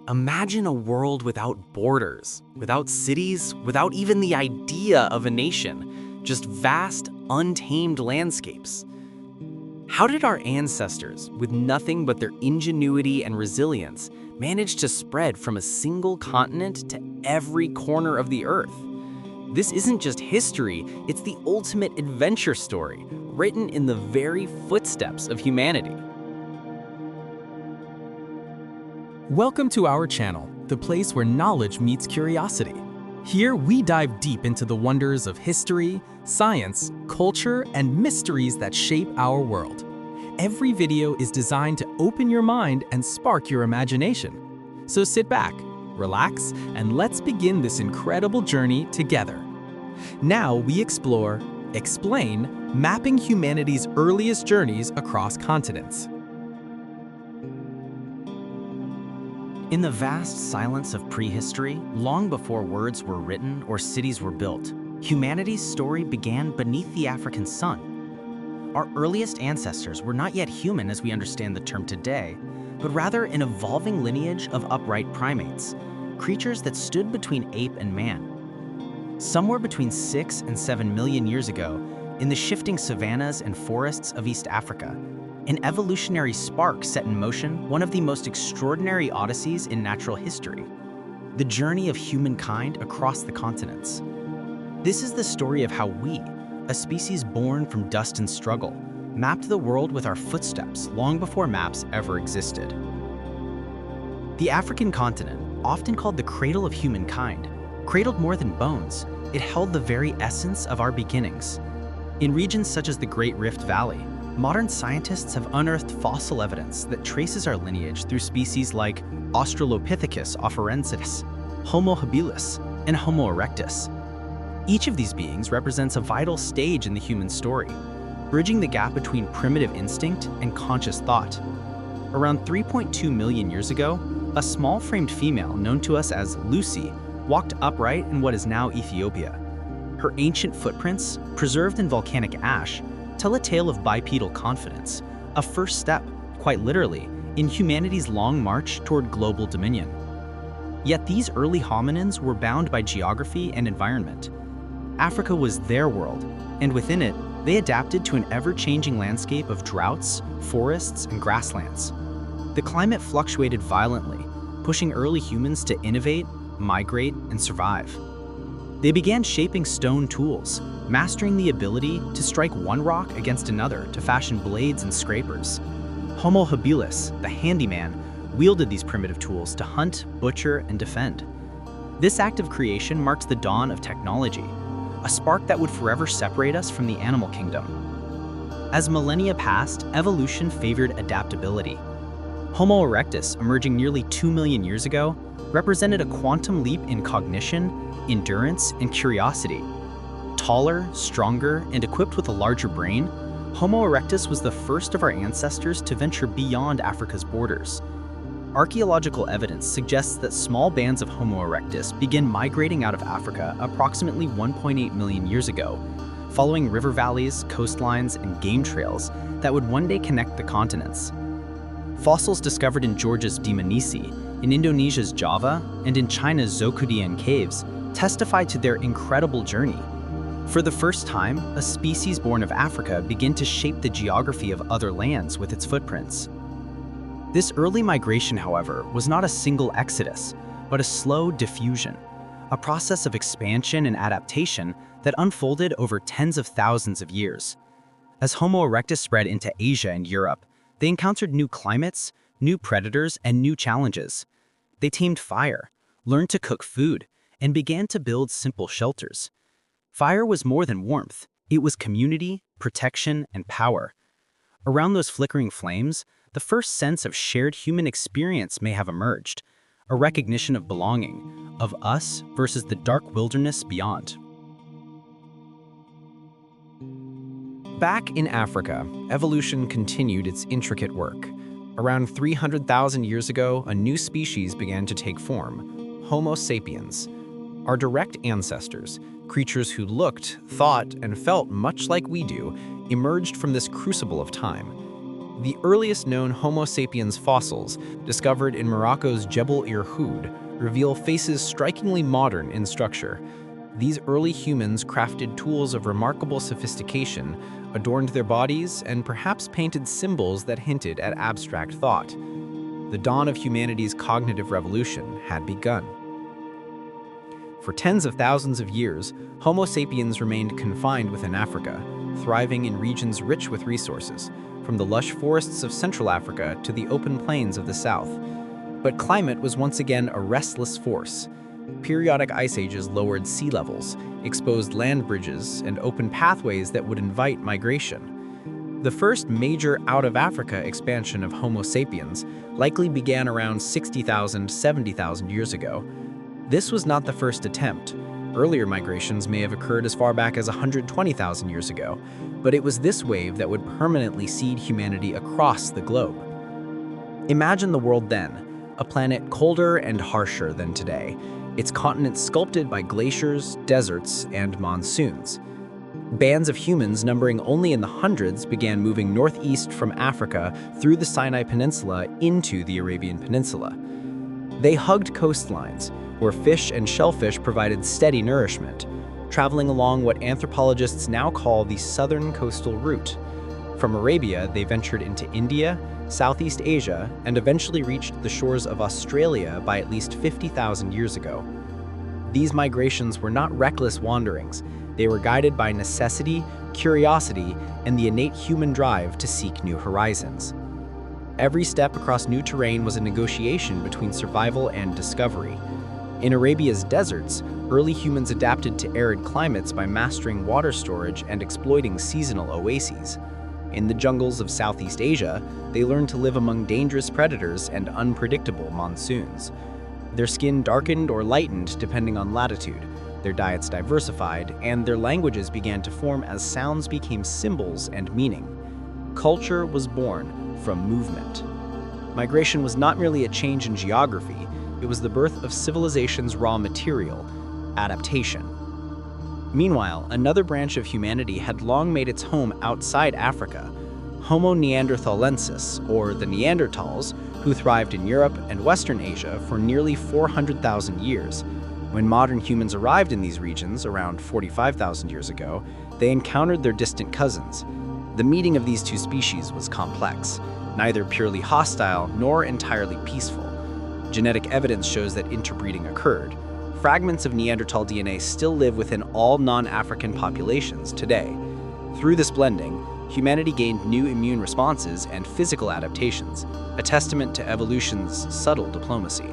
Imagine a world without borders, without cities, without even the idea of a nation, just vast, untamed landscapes. How did our ancestors, with nothing but their ingenuity and resilience, manage to spread from a single continent to every corner of the Earth? This isn't just history, it's the ultimate adventure story, written in the very footsteps of humanity. Welcome to our channel, the place where knowledge meets curiosity. Here we dive deep into the wonders of history, science, culture, and mysteries that shape our world. Every video is designed to open your mind and spark your imagination. So sit back, relax, and let's begin this incredible journey together. Now we explain, mapping humanity's earliest journeys across continents. In the vast silence of prehistory, long before words were written or cities were built, humanity's story began beneath the African sun. Our earliest ancestors were not yet human as we understand the term today, but rather an evolving lineage of upright primates, creatures that stood between ape and man. Somewhere between 6 and 7 million years ago, in the shifting savannas and forests of East Africa, an evolutionary spark set in motion one of the most extraordinary odysseys in natural history, the journey of humankind across the continents. This is the story of how we, a species born from dust and struggle, mapped the world with our footsteps long before maps ever existed. The African continent, often called the Cradle of Humankind, cradled more than bones. It held the very essence of our beginnings. In regions such as the Great Rift Valley, modern scientists have unearthed fossil evidence that traces our lineage through species like Australopithecus afarensis, Homo habilis, and Homo erectus. Each of these beings represents a vital stage in the human story, bridging the gap between primitive instinct and conscious thought. Around 3.2 million years ago, a small-framed female known to us as Lucy walked upright in what is now Ethiopia. Her ancient footprints, preserved in volcanic ash, tell a tale of bipedal confidence, a first step, quite literally, in humanity's long march toward global dominion. Yet these early hominins were bound by geography and environment. Africa was their world, and within it, they adapted to an ever-changing landscape of droughts, forests, and grasslands. The climate fluctuated violently, pushing early humans to innovate, migrate, and survive. They began shaping stone tools, mastering the ability to strike one rock against another to fashion blades and scrapers. Homo habilis, the handyman, wielded these primitive tools to hunt, butcher, and defend. This act of creation marked the dawn of technology, a spark that would forever separate us from the animal kingdom. As millennia passed, evolution favored adaptability. Homo erectus, emerging nearly 2 million years ago, represented a quantum leap in cognition, endurance, and curiosity. Taller, stronger, and equipped with a larger brain, Homo erectus was the first of our ancestors to venture beyond Africa's borders. Archaeological evidence suggests that small bands of Homo erectus began migrating out of Africa approximately 1.8 million years ago, following river valleys, coastlines, and game trails that would one day connect the continents. Fossils discovered in Georgia's Dmanisi, in Indonesia's Java, and in China's Zhoukoudian caves testify to their incredible journey. For the first time, a species born of Africa began to shape the geography of other lands with its footprints. This early migration, however, was not a single exodus, but a slow diffusion, a process of expansion and adaptation that unfolded over tens of thousands of years. As Homo erectus spread into Asia and Europe, they encountered new climates, new predators, and new challenges. They tamed fire, learned to cook food, and began to build simple shelters. Fire was more than warmth. It was community, protection, and power. Around those flickering flames, the first sense of shared human experience may have emerged, a recognition of belonging, of us versus the dark wilderness beyond. Back in Africa, evolution continued its intricate work. Around 300,000 years ago, a new species began to take form, Homo sapiens. Our direct ancestors, creatures who looked, thought, and felt much like we do, emerged from this crucible of time. The earliest known Homo sapiens fossils, discovered in Morocco's Jebel Irhoud, reveal faces strikingly modern in structure. These early humans crafted tools of remarkable sophistication, adorned their bodies, and perhaps painted symbols that hinted at abstract thought. The dawn of humanity's cognitive revolution had begun. For tens of thousands of years, Homo sapiens remained confined within Africa, thriving in regions rich with resources, from the lush forests of Central Africa to the open plains of the south. But climate was once again a restless force. Periodic ice ages lowered sea levels, exposed land bridges, and opened pathways that would invite migration. The first major out-of-Africa expansion of Homo sapiens likely began around 60,000, 70,000 years ago. This was not the first attempt. Earlier migrations may have occurred as far back as 120,000 years ago, but it was this wave that would permanently seed humanity across the globe. Imagine the world then, a planet colder and harsher than today, its continents sculpted by glaciers, deserts, and monsoons. Bands of humans numbering only in the hundreds began moving northeast from Africa through the Sinai Peninsula into the Arabian Peninsula. They hugged coastlines, where fish and shellfish provided steady nourishment, traveling along what anthropologists now call the southern coastal route. From Arabia, they ventured into India, Southeast Asia, and eventually reached the shores of Australia by at least 50,000 years ago. These migrations were not reckless wanderings. They were guided by necessity, curiosity, and the innate human drive to seek new horizons. Every step across new terrain was a negotiation between survival and discovery. In Arabia's deserts, early humans adapted to arid climates by mastering water storage and exploiting seasonal oases. In the jungles of Southeast Asia, they learned to live among dangerous predators and unpredictable monsoons. Their skin darkened or lightened depending on latitude, their diets diversified, and their languages began to form as sounds became symbols and meaning. Culture was born from movement. Migration was not merely a change in geography, it was the birth of civilization's raw material, adaptation. Meanwhile, another branch of humanity had long made its home outside Africa, Homo neanderthalensis, or the Neanderthals, who thrived in Europe and Western Asia for nearly 400,000 years. When modern humans arrived in these regions around 45,000 years ago, they encountered their distant cousins. The meeting of these two species was complex, neither purely hostile nor entirely peaceful. Genetic evidence shows that interbreeding occurred. Fragments of Neanderthal DNA still live within all non-African populations today. Through this blending, humanity gained new immune responses and physical adaptations, a testament to evolution's subtle diplomacy.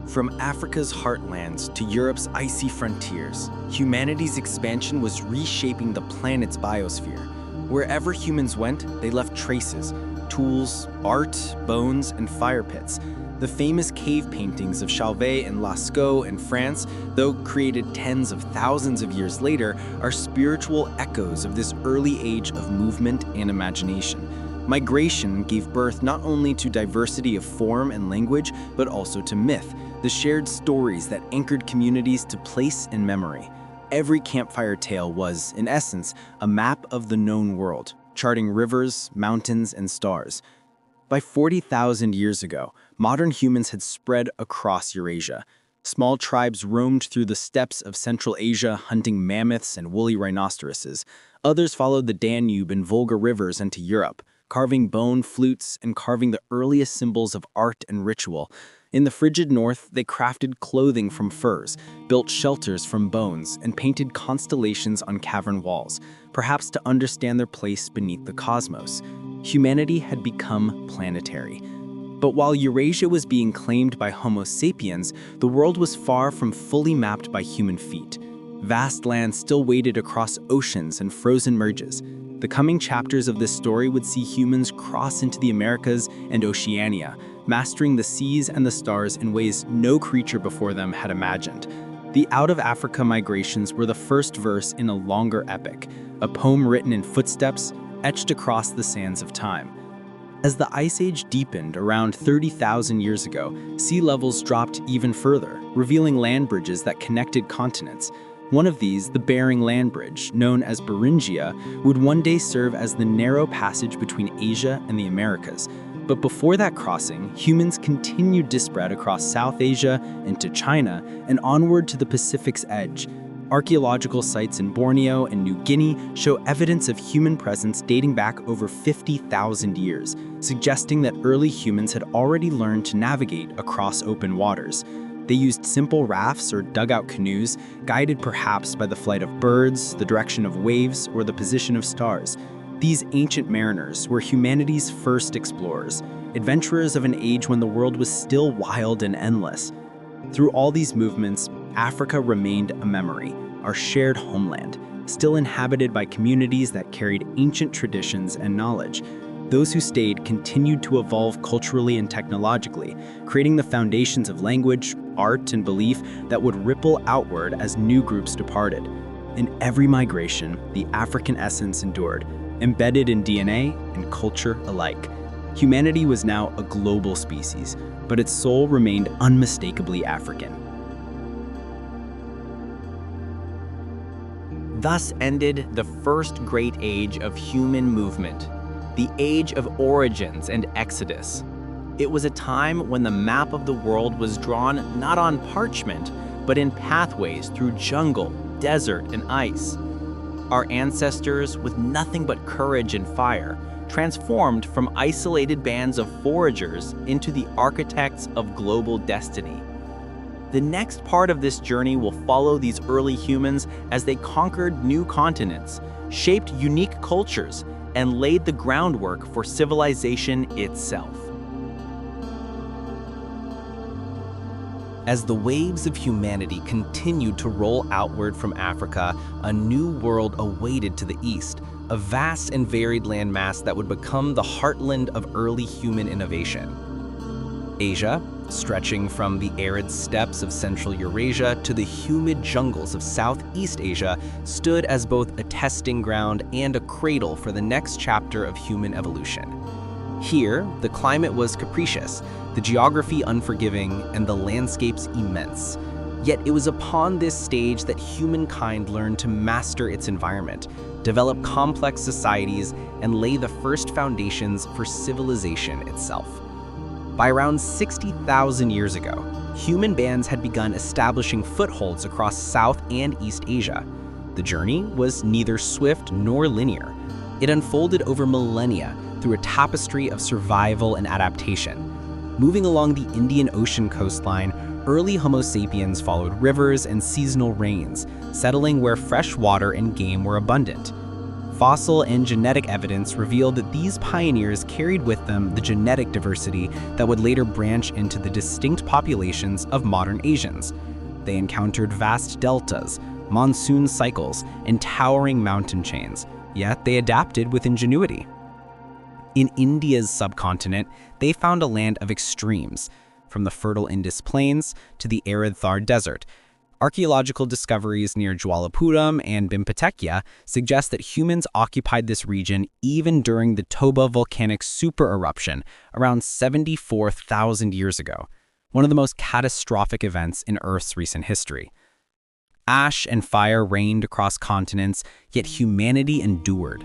From Africa's heartlands to Europe's icy frontiers, humanity's expansion was reshaping the planet's biosphere. Wherever humans went, they left traces, tools, art, bones, and fire pits. The famous cave paintings of Chauvet and Lascaux in France, though created tens of thousands of years later, are spiritual echoes of this early age of movement and imagination. Migration gave birth not only to diversity of form and language, but also to myth, the shared stories that anchored communities to place and memory. Every campfire tale was, in essence, a map of the known world, charting rivers, mountains, and stars. By 40,000 years ago, modern humans had spread across Eurasia. Small tribes roamed through the steppes of Central Asia, hunting mammoths and woolly rhinoceroses. Others followed the Danube and Volga rivers into Europe, carving bone flutes and carving the earliest symbols of art and ritual. In the frigid north, they crafted clothing from furs, built shelters from bones, and painted constellations on cavern walls, perhaps to understand their place beneath the cosmos. Humanity had become planetary. But while Eurasia was being claimed by Homo sapiens, the world was far from fully mapped by human feet. Vast lands still waded across oceans and frozen merges. The coming chapters of this story would see humans cross into the Americas and Oceania, mastering the seas and the stars in ways no creature before them had imagined. The out-of-Africa migrations were the first verse in a longer epic, a poem written in footsteps, etched across the sands of time. As the Ice Age deepened around 30,000 years ago, sea levels dropped even further, revealing land bridges that connected continents. One of these, the Bering Land Bridge, known as Beringia, would one day serve as the narrow passage between Asia and the Americas. But before that crossing, humans continued to spread across South Asia into China and onward to the Pacific's edge. Archaeological sites in Borneo and New Guinea show evidence of human presence dating back over 50,000 years, suggesting that early humans had already learned to navigate across open waters. They used simple rafts or dugout canoes, guided perhaps by the flight of birds, the direction of waves, or the position of stars. These ancient mariners were humanity's first explorers, adventurers of an age when the world was still wild and endless. Through all these movements, Africa remained a memory, our shared homeland, still inhabited by communities that carried ancient traditions and knowledge. Those who stayed continued to evolve culturally and technologically, creating the foundations of language, art, and belief that would ripple outward as new groups departed. In every migration, the African essence endured, embedded in DNA and culture alike. Humanity was now a global species, but its soul remained unmistakably African. Thus ended the first great age of human movement, the age of origins and exodus. It was a time when the map of the world was drawn not on parchment, but in pathways through jungle, desert, and ice. Our ancestors, with nothing but courage and fire, transformed from isolated bands of foragers into the architects of global destiny. The next part of this journey will follow these early humans as they conquered new continents, shaped unique cultures, and laid the groundwork for civilization itself. As the waves of humanity continued to roll outward from Africa, a new world awaited to the east, a vast and varied landmass that would become the heartland of early human innovation. Asia, stretching from the arid steppes of central Eurasia to the humid jungles of Southeast Asia, stood as both a testing ground and a cradle for the next chapter of human evolution. Here, the climate was capricious, the geography unforgiving, and the landscapes immense. Yet it was upon this stage that humankind learned to master its environment, develop complex societies, and lay the first foundations for civilization itself. By around 60,000 years ago, human bands had begun establishing footholds across South and East Asia. The journey was neither swift nor linear. It unfolded over millennia through a tapestry of survival and adaptation. Moving along the Indian Ocean coastline, early Homo sapiens followed rivers and seasonal rains, settling where fresh water and game were abundant. Fossil and genetic evidence revealed that these pioneers carried with them the genetic diversity that would later branch into the distinct populations of modern Asians. They encountered vast deltas, monsoon cycles, and towering mountain chains, yet they adapted with ingenuity. In India's subcontinent, they found a land of extremes, from the fertile Indus plains to the arid Thar desert. Archaeological discoveries near Jwalapuram and Bhimpetka suggest that humans occupied this region even during the Toba volcanic supereruption around 74,000 years ago, one of the most catastrophic events in Earth's recent history. Ash and fire rained across continents, yet humanity endured.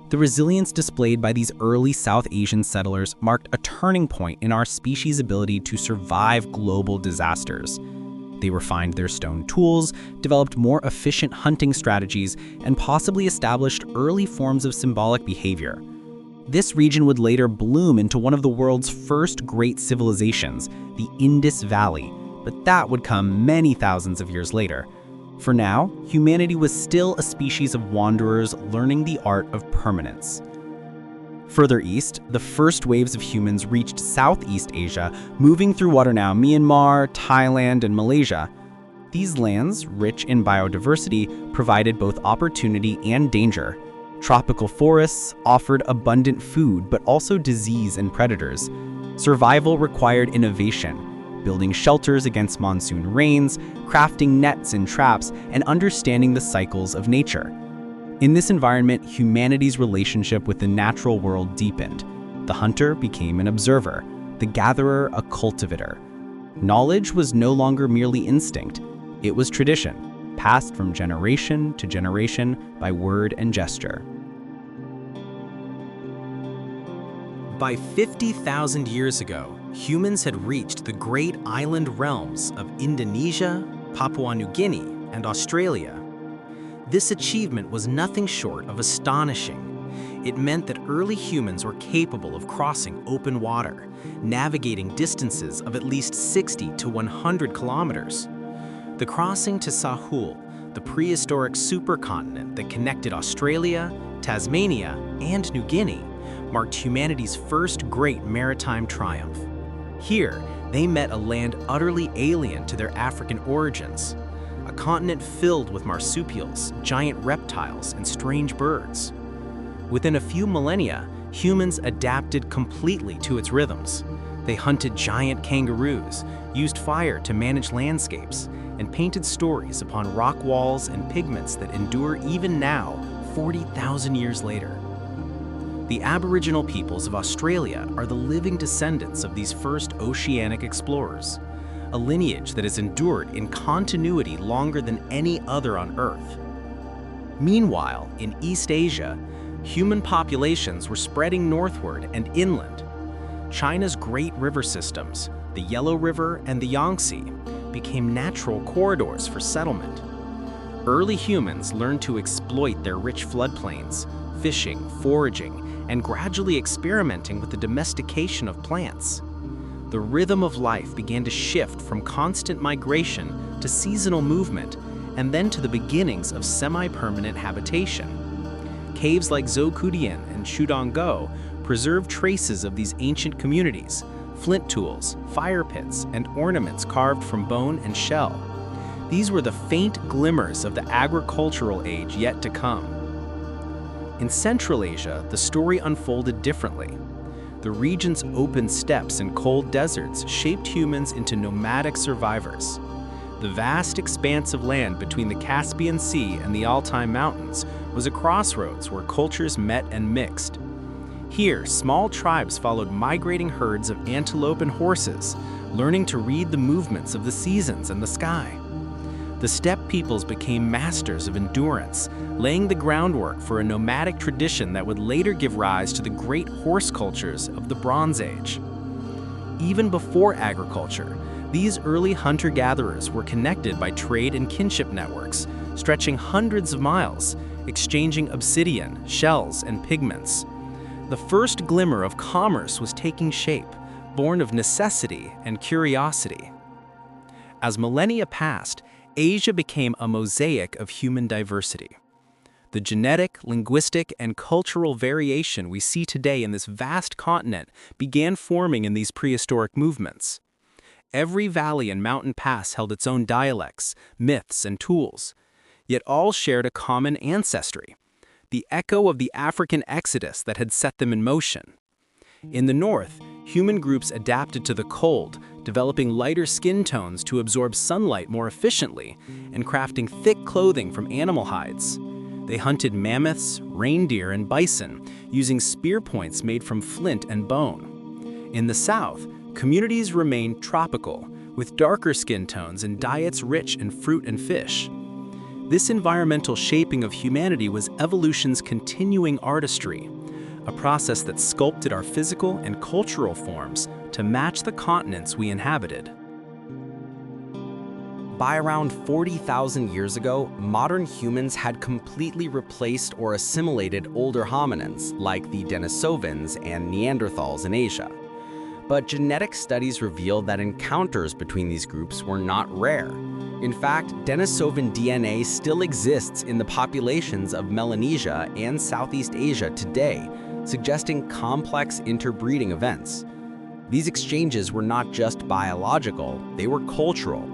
The resilience displayed by these early South Asian settlers marked a turning point in our species' ability to survive global disasters. They refined their stone tools, developed more efficient hunting strategies, and possibly established early forms of symbolic behavior. This region would later bloom into one of the world's first great civilizations, the Indus Valley, but that would come many thousands of years later. For now, humanity was still a species of wanderers learning the art of permanence. Further east, the first waves of humans reached Southeast Asia, moving through what are now Myanmar, Thailand, and Malaysia. These lands, rich in biodiversity, provided both opportunity and danger. Tropical forests offered abundant food, but also disease and predators. Survival required innovation, building shelters against monsoon rains, crafting nets and traps, and understanding the cycles of nature. In this environment, humanity's relationship with the natural world deepened. The hunter became an observer, the gatherer a cultivator. Knowledge was no longer merely instinct, it was tradition, passed from generation to generation by word and gesture. By 50,000 years ago, humans had reached the great island realms of Indonesia, Papua New Guinea, and Australia. This achievement was nothing short of astonishing. It meant that early humans were capable of crossing open water, navigating distances of at least 60 to 100 kilometers. The crossing to Sahul, the prehistoric supercontinent that connected Australia, Tasmania, and New Guinea, marked humanity's first great maritime triumph. Here, they met a land utterly alien to their African origins, a continent filled with marsupials, giant reptiles, and strange birds. Within a few millennia, humans adapted completely to its rhythms. They hunted giant kangaroos, used fire to manage landscapes, and painted stories upon rock walls and pigments that endure even now, 40,000 years later. The Aboriginal peoples of Australia are the living descendants of these first oceanic explorers, a lineage that has endured in continuity longer than any other on Earth. Meanwhile, in East Asia, human populations were spreading northward and inland. China's great river systems, the Yellow River and the Yangtze, became natural corridors for settlement. Early humans learned to exploit their rich floodplains, fishing, foraging, and gradually experimenting with the domestication of plants. The rhythm of life began to shift from constant migration to seasonal movement, and then to the beginnings of semi-permanent habitation. Caves like Zhoukoudian and Shudonggo preserve traces of these ancient communities, flint tools, fire pits, and ornaments carved from bone and shell. These were the faint glimmers of the agricultural age yet to come. In Central Asia, the story unfolded differently. The region's open steppes and cold deserts shaped humans into nomadic survivors. The vast expanse of land between the Caspian Sea and the Altai Mountains was a crossroads where cultures met and mixed. Here, small tribes followed migrating herds of antelope and horses, learning to read the movements of the seasons and the sky. The steppe peoples became masters of endurance, laying the groundwork for a nomadic tradition that would later give rise to the great horse cultures of the Bronze Age. Even before agriculture, these early hunter-gatherers were connected by trade and kinship networks, stretching hundreds of miles, exchanging obsidian, shells, and pigments. The first glimmer of commerce was taking shape, born of necessity and curiosity. As millennia passed, Asia became a mosaic of human diversity. The genetic, linguistic, and cultural variation we see today in this vast continent began forming in these prehistoric movements. Every valley and mountain pass held its own dialects, myths, and tools, yet all shared a common ancestry, the echo of the African exodus that had set them in motion. In the north, human groups adapted to the cold, developing lighter skin tones to absorb sunlight more efficiently, and crafting thick clothing from animal hides. They hunted mammoths, reindeer, and bison, using spear points made from flint and bone. In the south, communities remained tropical, with darker skin tones and diets rich in fruit and fish. This environmental shaping of humanity was evolution's continuing artistry, a process that sculpted our physical and cultural forms to match the continents we inhabited. By around 40,000 years ago, modern humans had completely replaced or assimilated older hominins, like the Denisovans and Neanderthals in Asia. But genetic studies reveal that encounters between these groups were not rare. In fact, Denisovan DNA still exists in the populations of Melanesia and Southeast Asia today, suggesting complex interbreeding events. These exchanges were not just biological, they were cultural.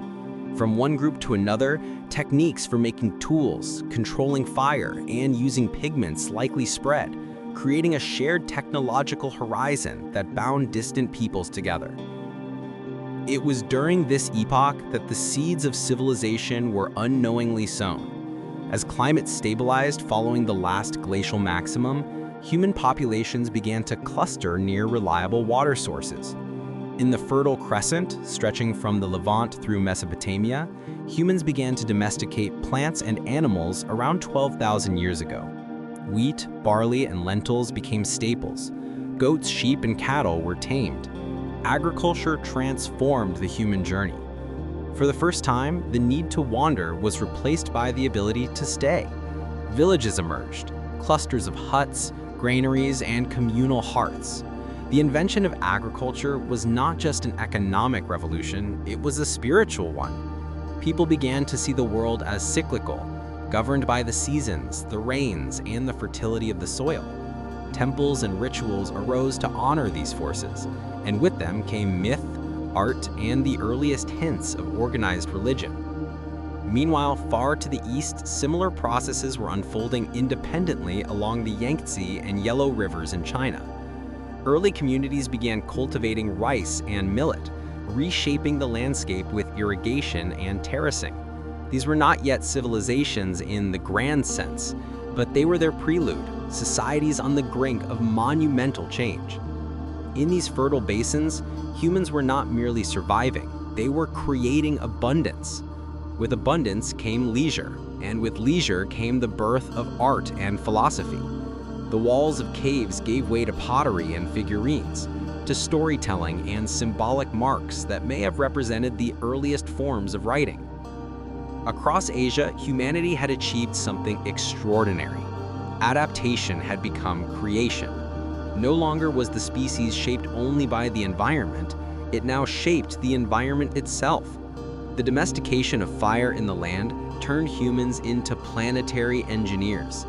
From one group to another, techniques for making tools, controlling fire, and using pigments likely spread, creating a shared technological horizon that bound distant peoples together. It was during this epoch that the seeds of civilization were unknowingly sown. As climate stabilized following the last glacial maximum, human populations began to cluster near reliable water sources. In the Fertile Crescent, stretching from the Levant through Mesopotamia, humans began to domesticate plants and animals around 12,000 years ago. Wheat, barley, and lentils became staples. Goats, sheep, and cattle were tamed. Agriculture transformed the human journey. For the first time, the need to wander was replaced by the ability to stay. Villages emerged, clusters of huts, granaries, and communal hearths. The invention of agriculture was not just an economic revolution, it was a spiritual one. People began to see the world as cyclical, governed by the seasons, the rains, and the fertility of the soil. Temples and rituals arose to honor these forces, and with them came myth, art, and the earliest hints of organized religion. Meanwhile, far to the east, similar processes were unfolding independently along the Yangtze and Yellow rivers in China. Early communities began cultivating rice and millet, reshaping the landscape with irrigation and terracing. These were not yet civilizations in the grand sense, but they were their prelude, societies on the brink of monumental change. In these fertile basins, humans were not merely surviving, they were creating abundance. With abundance came leisure, and with leisure came the birth of art and philosophy. The walls of caves gave way to pottery and figurines, to storytelling and symbolic marks that may have represented the earliest forms of writing. Across Asia, humanity had achieved something extraordinary. Adaptation had become creation. No longer was the species shaped only by the environment, it now shaped the environment itself. The domestication of fire in the land turned humans into planetary engineers.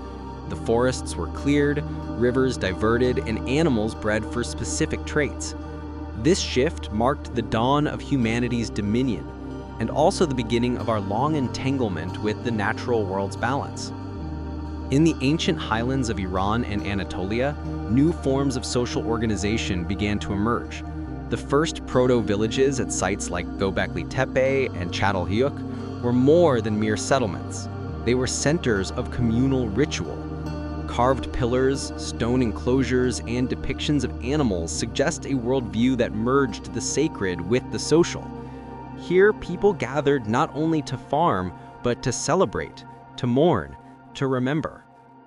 The forests were cleared, rivers diverted, and animals bred for specific traits. This shift marked the dawn of humanity's dominion, and also the beginning of our long entanglement with the natural world's balance. In the ancient highlands of Iran and Anatolia, new forms of social organization began to emerge. The first proto-villages at sites like Göbekli Tepe and Çatalhöyük were more than mere settlements. They were centers of communal ritual. Carved pillars, stone enclosures, and depictions of animals suggest a worldview that merged the sacred with the social. Here, people gathered not only to farm, but to celebrate, to mourn, to remember.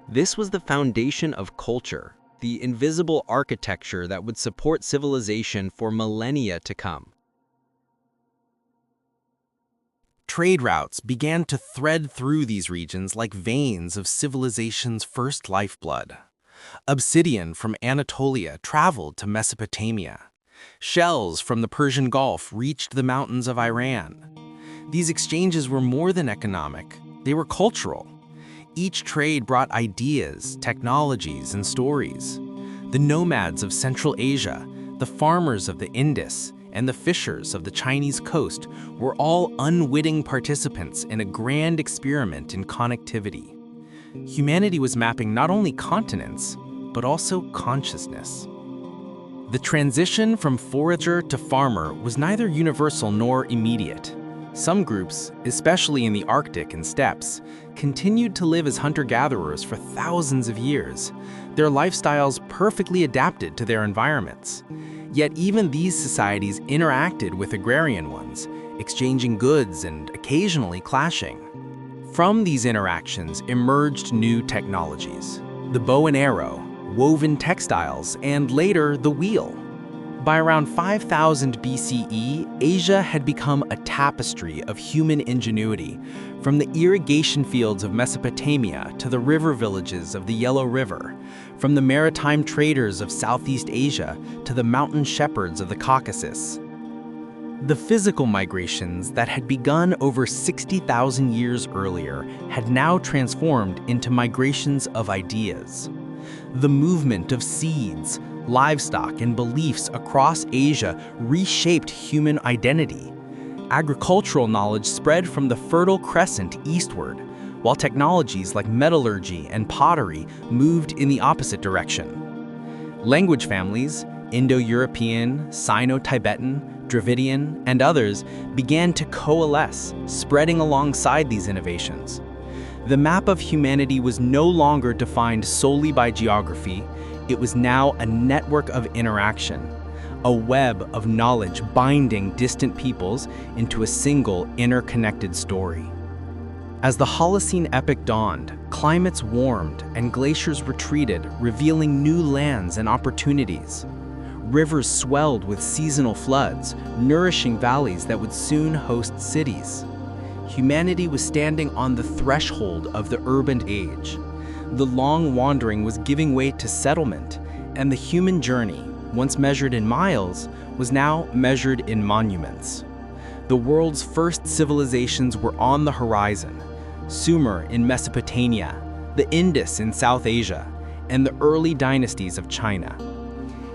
This was the foundation of culture, the invisible architecture that would support civilization for millennia to come. Trade routes began to thread through these regions like veins of civilization's first lifeblood. Obsidian from Anatolia traveled to Mesopotamia. Shells from the Persian Gulf reached the mountains of Iran. These exchanges were more than economic, they were cultural. Each trade brought ideas, technologies, and stories. The nomads of Central Asia, the farmers of the Indus, and the fishers of the Chinese coast were all unwitting participants in a grand experiment in connectivity. Humanity was mapping not only continents, but also consciousness. The transition from forager to farmer was neither universal nor immediate. Some groups, especially in the Arctic and steppes, continued to live as hunter-gatherers for thousands of years, their lifestyles perfectly adapted to their environments. Yet even these societies interacted with agrarian ones, exchanging goods and occasionally clashing. From these interactions emerged new technologies: the bow and arrow, woven textiles, and later the wheel. By around 5000 BCE, Asia had become a tapestry of human ingenuity, from the irrigation fields of Mesopotamia to the river villages of the Yellow River, from the maritime traders of Southeast Asia to the mountain shepherds of the Caucasus. The physical migrations that had begun over 60,000 years earlier had now transformed into migrations of ideas. The movement of seeds, livestock, and beliefs across Asia reshaped human identity. Agricultural knowledge spread from the Fertile Crescent eastward, while technologies like metallurgy and pottery moved in the opposite direction. Language families, Indo-European, Sino-Tibetan, Dravidian, and others, began to coalesce, spreading alongside these innovations. The map of humanity was no longer defined solely by geography. It was now a network of interaction. a web of knowledge binding distant peoples into a single interconnected story. As the Holocene epoch dawned, climates warmed and glaciers retreated, revealing new lands and opportunities. Rivers swelled with seasonal floods, nourishing valleys that would soon host cities. Humanity was standing on the threshold of the urban age. The long wandering was giving way to settlement, and the human journey, once measured in miles, was now measured in monuments. The world's first civilizations were on the horizon: Sumer in Mesopotamia, the Indus in South Asia, and the early dynasties of China.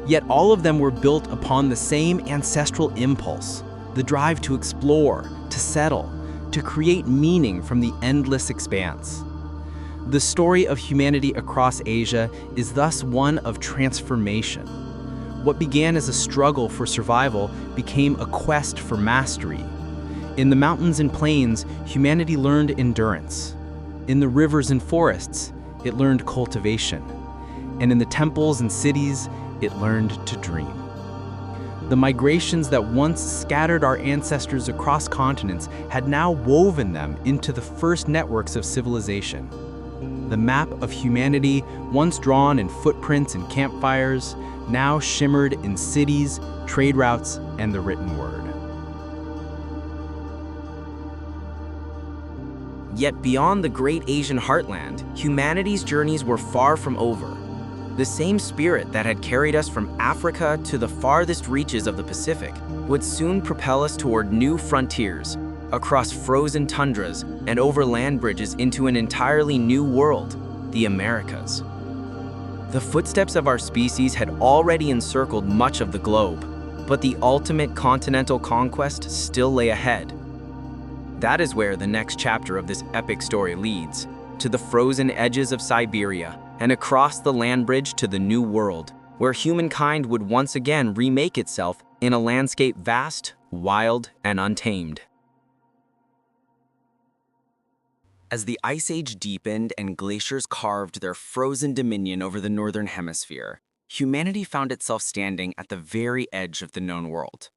Yet all of them were built upon the same ancestral impulse: the drive to explore, to settle, to create meaning from the endless expanse. The story of humanity across Asia is thus one of transformation. What began as a struggle for survival became a quest for mastery. In the mountains and plains, humanity learned endurance. In the rivers and forests, it learned cultivation. And in the temples and cities, it learned to dream. The migrations that once scattered our ancestors across continents had now woven them into the first networks of civilization. The map of humanity, once drawn in footprints and campfires, now shimmered in cities, trade routes, and the written word. Yet beyond the great Asian heartland, humanity's journeys were far from over. The same spirit that had carried us from Africa to the farthest reaches of the Pacific would soon propel us toward new frontiers, across frozen tundras and over land bridges into an entirely new world, the Americas. The footsteps of our species had already encircled much of the globe, but the ultimate continental conquest still lay ahead. That is where the next chapter of this epic story leads, to the frozen edges of Siberia and across the land bridge to the New World, where humankind would once again remake itself in a landscape vast, wild, and untamed. As the Ice Age deepened and glaciers carved their frozen dominion over the Northern Hemisphere, humanity found itself standing at the very edge of the known world.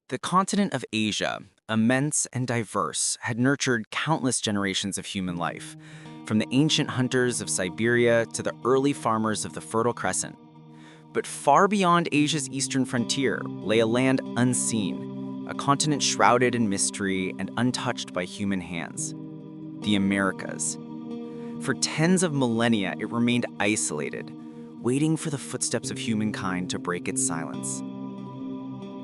The continent of Asia, immense and diverse, had nurtured countless generations of human life, from the ancient hunters of Siberia to the early farmers of the Fertile Crescent. But far beyond Asia's eastern frontier lay a land unseen, a continent shrouded in mystery and untouched by human hands: the Americas. For tens of millennia, it remained isolated, waiting for the footsteps of humankind to break its silence.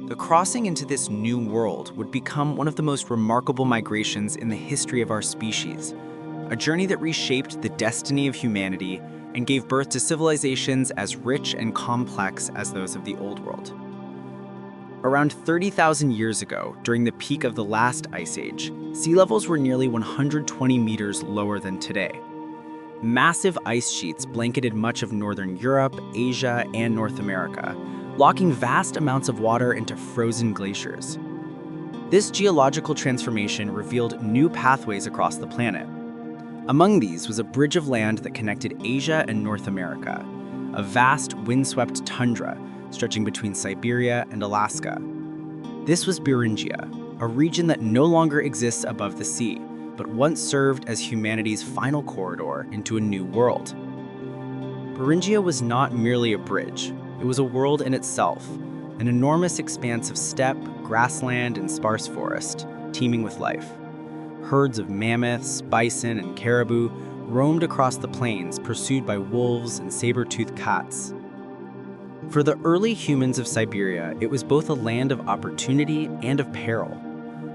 The crossing into this new world would become one of the most remarkable migrations in the history of our species, a journey that reshaped the destiny of humanity and gave birth to civilizations as rich and complex as those of the Old World. Around 30,000 years ago, during the peak of the last ice age, sea levels were nearly 120 meters lower than today. Massive ice sheets blanketed much of northern Europe, Asia, and North America, locking vast amounts of water into frozen glaciers. This geological transformation revealed new pathways across the planet. Among these was a bridge of land that connected Asia and North America, a vast windswept tundra stretching between Siberia and Alaska. This was Beringia, a region that no longer exists above the sea, but once served as humanity's final corridor into a new world. Beringia was not merely a bridge. It was a world in itself, an enormous expanse of steppe, grassland, and sparse forest, teeming with life. Herds of mammoths, bison, and caribou roamed across the plains, pursued by wolves and saber-toothed cats. For the early humans of Siberia, it was both a land of opportunity and of peril.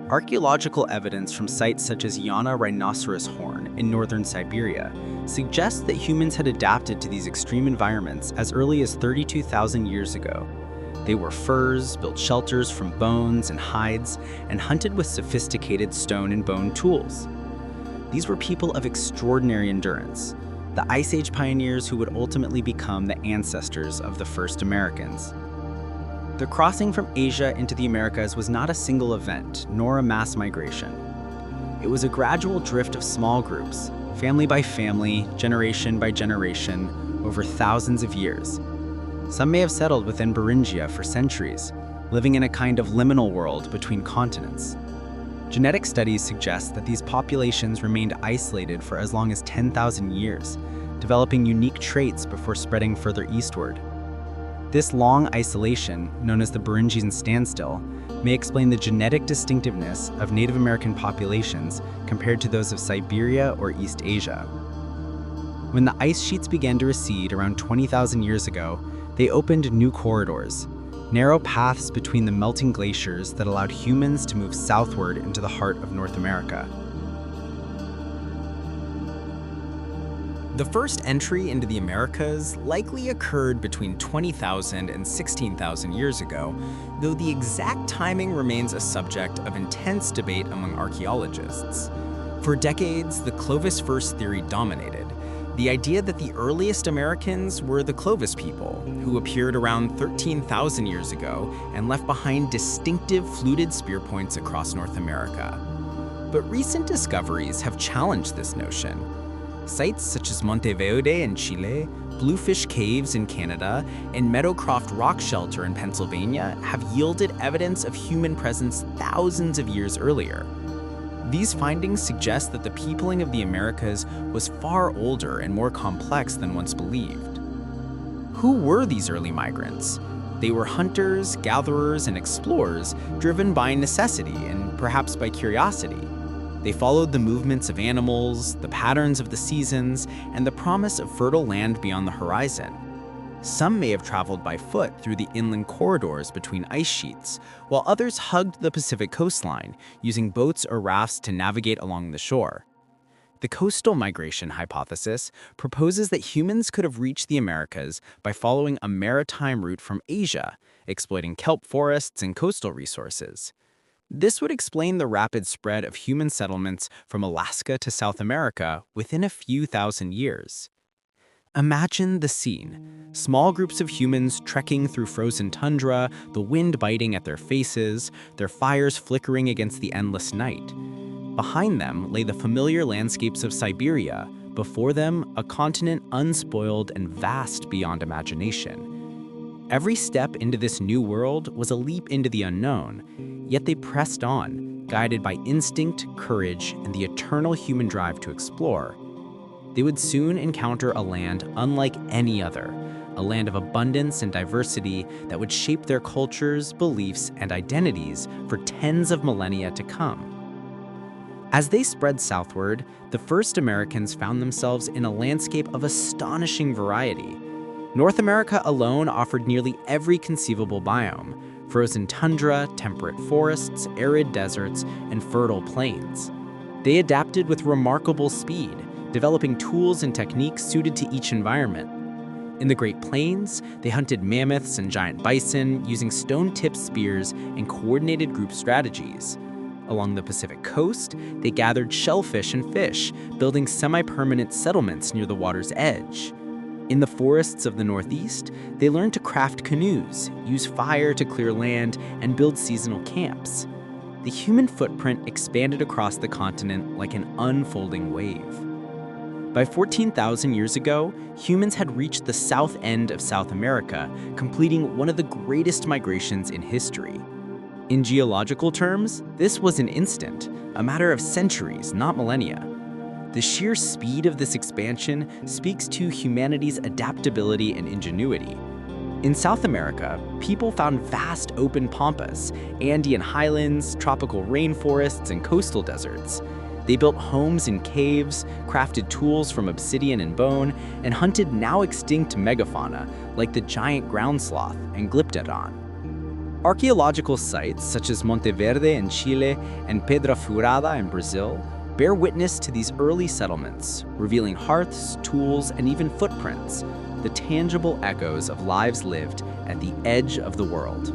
Archaeological evidence from sites such as Yana rhinoceros horn in northern Siberia suggests that humans had adapted to these extreme environments as early as 32,000 years ago. They wore furs, built shelters from bones and hides, and hunted with sophisticated stone and bone tools. These were people of extraordinary endurance, the Ice Age pioneers who would ultimately become the ancestors of the first Americans. The crossing from Asia into the Americas was not a single event, nor a mass migration. It was a gradual drift of small groups, family by family, generation by generation, over thousands of years. Some may have settled within Beringia for centuries, living in a kind of liminal world between continents. Genetic studies suggest that these populations remained isolated for as long as 10,000 years, developing unique traits before spreading further eastward. This long isolation, known as the Beringian standstill, may explain the genetic distinctiveness of Native American populations compared to those of Siberia or East Asia. When the ice sheets began to recede around 20,000 years ago, they opened new corridors, narrow paths between the melting glaciers that allowed humans to move southward into the heart of North America. The first entry into the Americas likely occurred between 20,000 and 16,000 years ago, though the exact timing remains a subject of intense debate among archaeologists. For decades, the Clovis first theory dominated, the idea that the earliest Americans were the Clovis people, who appeared around 13,000 years ago and left behind distinctive fluted spear points across North America. But recent discoveries have challenged this notion. Sites such as Monteverde in Chile, Bluefish Caves in Canada, and Meadowcroft Rock Shelter in Pennsylvania have yielded evidence of human presence thousands of years earlier. These findings suggest that the peopling of the Americas was far older and more complex than once believed. Who were these early migrants? They were hunters, gatherers, and explorers driven by necessity and perhaps by curiosity. They followed the movements of animals, the patterns of the seasons, and the promise of fertile land beyond the horizon. Some may have traveled by foot through the inland corridors between ice sheets, while others hugged the Pacific coastline, using boats or rafts to navigate along the shore. The coastal migration hypothesis proposes that humans could have reached the Americas by following a maritime route from Asia, exploiting kelp forests and coastal resources. This would explain the rapid spread of human settlements from Alaska to South America within a few thousand years. Imagine the scene. Small groups of humans trekking through frozen tundra, the wind biting at their faces, their fires flickering against the endless night. Behind them lay the familiar landscapes of Siberia, before them a continent unspoiled and vast beyond imagination. Every step into this new world was a leap into the unknown, yet they pressed on, guided by instinct, courage, and the eternal human drive to explore. They would soon encounter a land unlike any other, a land of abundance and diversity that would shape their cultures, beliefs, and identities for tens of millennia to come. As they spread southward, the first Americans found themselves in a landscape of astonishing variety. North America alone offered nearly every conceivable biome: frozen tundra, temperate forests, arid deserts, and fertile plains. They adapted with remarkable speed, developing tools and techniques suited to each environment. In the Great Plains, they hunted mammoths and giant bison using stone-tipped spears and coordinated group strategies. Along the Pacific coast, they gathered shellfish and fish, building semi-permanent settlements near the water's edge. In the forests of the Northeast, they learned to craft canoes, use fire to clear land, and build seasonal camps. The human footprint expanded across the continent like an unfolding wave. By 14,000 years ago, humans had reached the south end of South America, completing one of the greatest migrations in history. In geological terms, this was an instant, a matter of centuries, not millennia. The sheer speed of this expansion speaks to humanity's adaptability and ingenuity. In South America, people found vast open pampas, Andean highlands, tropical rainforests, and coastal deserts. They built homes in caves, crafted tools from obsidian and bone, and hunted now extinct megafauna like the giant ground sloth and glyptodon. Archaeological sites such as Monteverde in Chile and Pedra Furada in Brazil bear witness to these early settlements, revealing hearths, tools, and even footprints, the tangible echoes of lives lived at the edge of the world.